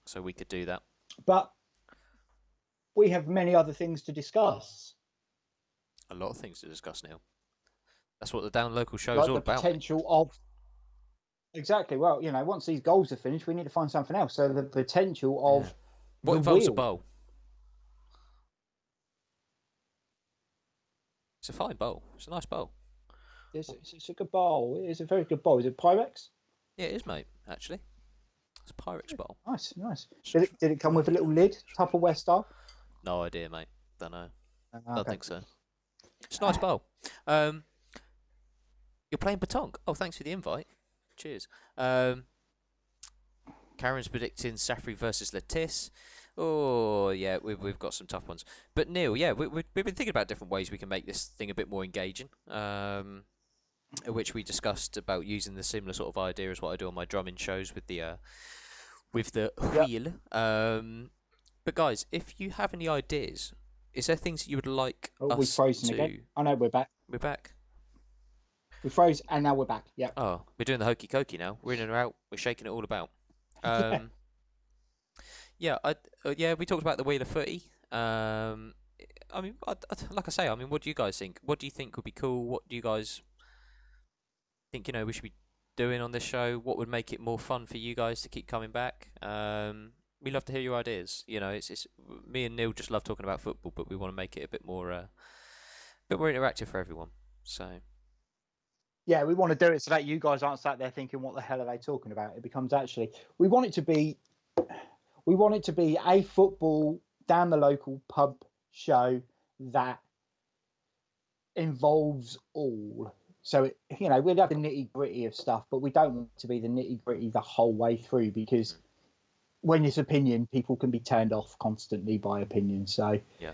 So we could do that. But we have many other things to discuss. A lot of things to discuss, Neil. That's what the Down Local show is all about. The potential of. Exactly. Well, you know, once these goals are finished, we need to find something else. So the potential of. Yeah. What involves a bowl? It's a fine bowl. It's a nice bowl. It's a good bowl. It's a very good bowl. Is it Pyrex? Yeah, it is, mate, actually. It's a Pyrex bowl. Nice. Did it come with a little lid, Tupperware style? No idea, mate. Don't know. Don't think so. It's a nice bowl. You're playing Batonk. Oh, thanks for the invite. Cheers. Karen's predicting Safri versus Lettice. Oh, yeah, we've got some tough ones. But Neil, yeah, we've been thinking about different ways we can make this thing a bit more engaging. Which we discussed about using the similar sort of idea as what I do on my drumming shows with the wheel. But guys, if you have any ideas, is there things that you would like us we've frozen to... again. Oh no, we're back. We're back. We froze and now we're back. Yeah. Oh, we're doing the hokey cokey now. We're in and out. We're shaking it all about. Yeah, we talked about the wheel of footy. I mean, like I say, I mean, what do you guys think? What do you think would be cool? What do you guys think, we should be doing on this show? What would make it more fun for you guys to keep coming back? We love to hear your ideas. It's me and Neil just love talking about football, but we want to make it a bit more interactive for everyone. So Yeah, we want to do it so that you guys aren't sat there thinking, "What the hell are they talking about?" It becomes actually we want it to be a football down the local pub show that involves all. So we'd have the nitty gritty of stuff, but we don't want it to be the nitty gritty the whole way through, because when it's opinion, people can be turned off constantly by opinion. So yeah,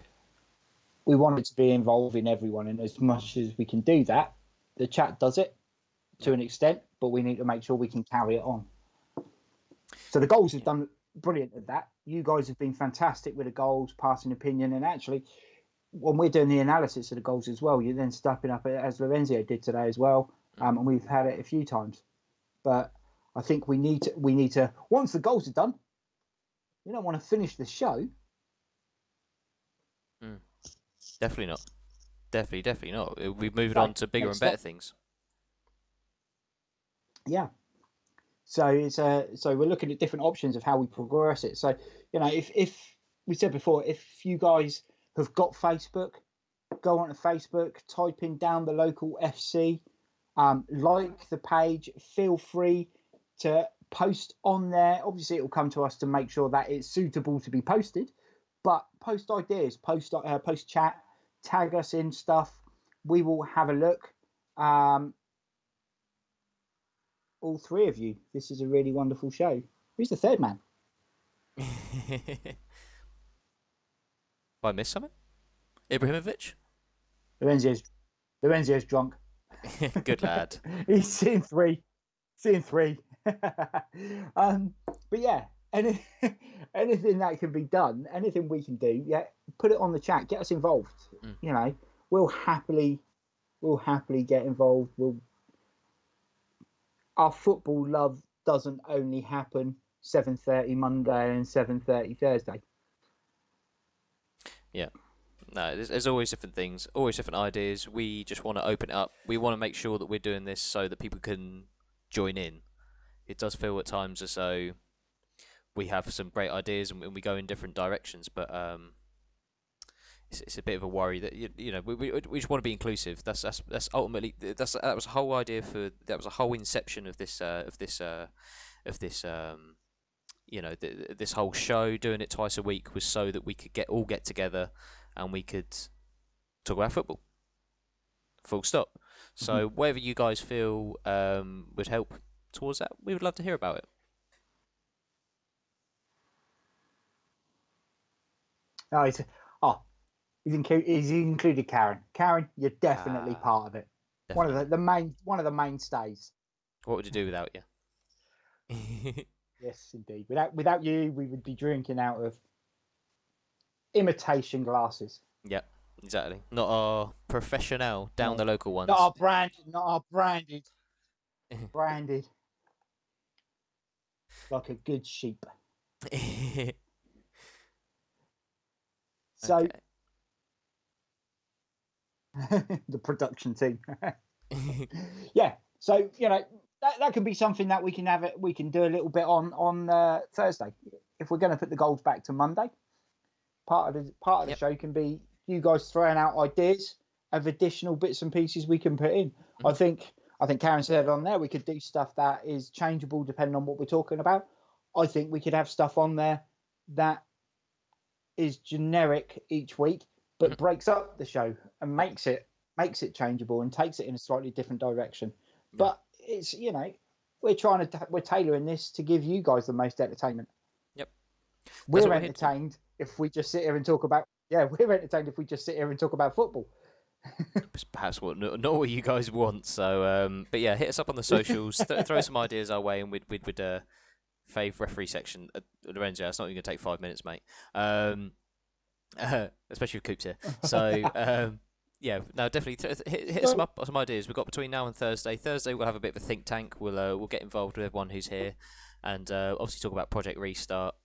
we want it to be involving everyone, and as much as we can do that, the chat does it to an extent, but we need to make sure we can carry it on. So the goals have done brilliant at that. You guys have been fantastic with the goals, passing opinion, and actually, when we're doing the analysis of the goals as well, you're then stepping up as Lorenzo did today as well, and we've had it a few times. But I think we need to once the goals are done, we don't want to finish the show. Definitely not. Definitely not. We've moved on to bigger and better things. Yeah. So we're looking at different options of how we progress it. So if we said before, if you guys have got Facebook, go onto Facebook, type in Down the Local FC, like the page. Feel free to post on there. Obviously, it will come to us to make sure that it's suitable to be posted. But post ideas, post chat, tag us in stuff. We will have a look. All three of you. This is a really wonderful show. Who's the third man? Have I missed something? Ibrahimovic? Lorenzio's drunk. Good lad. He's seeing three. But yeah, anything that can be done, anything we can do, yeah, put it on the chat. Get us involved. We'll happily get involved. Our football love doesn't only happen 7:30 Monday and 7:30 Thursday. Yeah. No, there's always different things, always different ideas. We just want to open it up. We want to make sure that we're doing this so that people can join in. It does feel at times as though we have some great ideas and we go in different directions, but it's a bit of a worry that we just want to be inclusive. That's ultimately that was the whole idea that was a whole inception of this this whole show. Doing it twice a week was so that we could get together and we could talk about football. Full stop. So whatever you guys feel would help towards that, we would love to hear about it. He's included Karen. Karen, you're definitely part of it. Definitely. One of the mainstays. What would you do without you? Yes, indeed. Without you, we would be drinking out of imitation glasses. Yep, exactly. Not our professional down the local ones. Not our branded. Branded. Like a good sheep. So okay. the production team. Yeah. So that could be something that we can have. We can do a little bit on Thursday. If we're going to put the goals back to Monday, part of the show can be you guys throwing out ideas of additional bits and pieces we can put in. I think Karen said on there we could do stuff that is changeable depending on what we're talking about. I think we could have stuff on there that is generic each week, but breaks up the show and makes it changeable and takes it in a slightly different direction. But it's we're tailoring this to give you guys the most entertainment. Yep. We're entertained if we just sit here and talk about football. Perhaps not what you guys want. So, but yeah, hit us up on the socials. Throw some ideas our way, and we'd fave referee section. Lorenzo, it's not even going to take 5 minutes, mate. Especially with Coops here. So, yeah, no, definitely hit us up on some ideas. We've got between now and Thursday. Thursday we'll have a bit of a think tank. We'll get involved with everyone who's here, and obviously talk about Project Restart.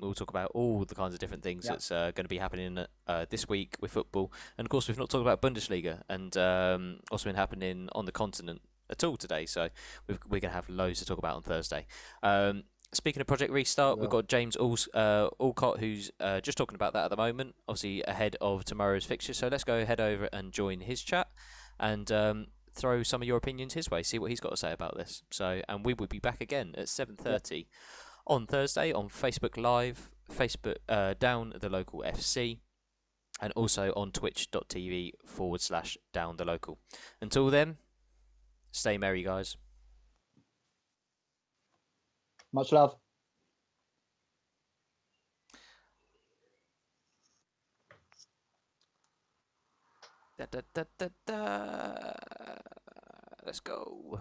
We'll talk about all the kinds of different things Yeah. that's going to be happening this week with football. And of course, we've not talked about Bundesliga and what's been happening on the continent at all today. So we're going to have loads to talk about on Thursday. Speaking of Project Restart, we've got James Alcott, who's just talking about that at the moment, obviously ahead of tomorrow's fixture. So let's go head over and join his chat and throw some of your opinions his way, see what he's got to say about this. So, and we will be back again at 7:30 on Thursday on Facebook Live, Facebook Down the Local FC, and also on twitch.tv/Down the Local. Until then, stay merry, guys. Much love. Da, da, da, da, da. Let's go.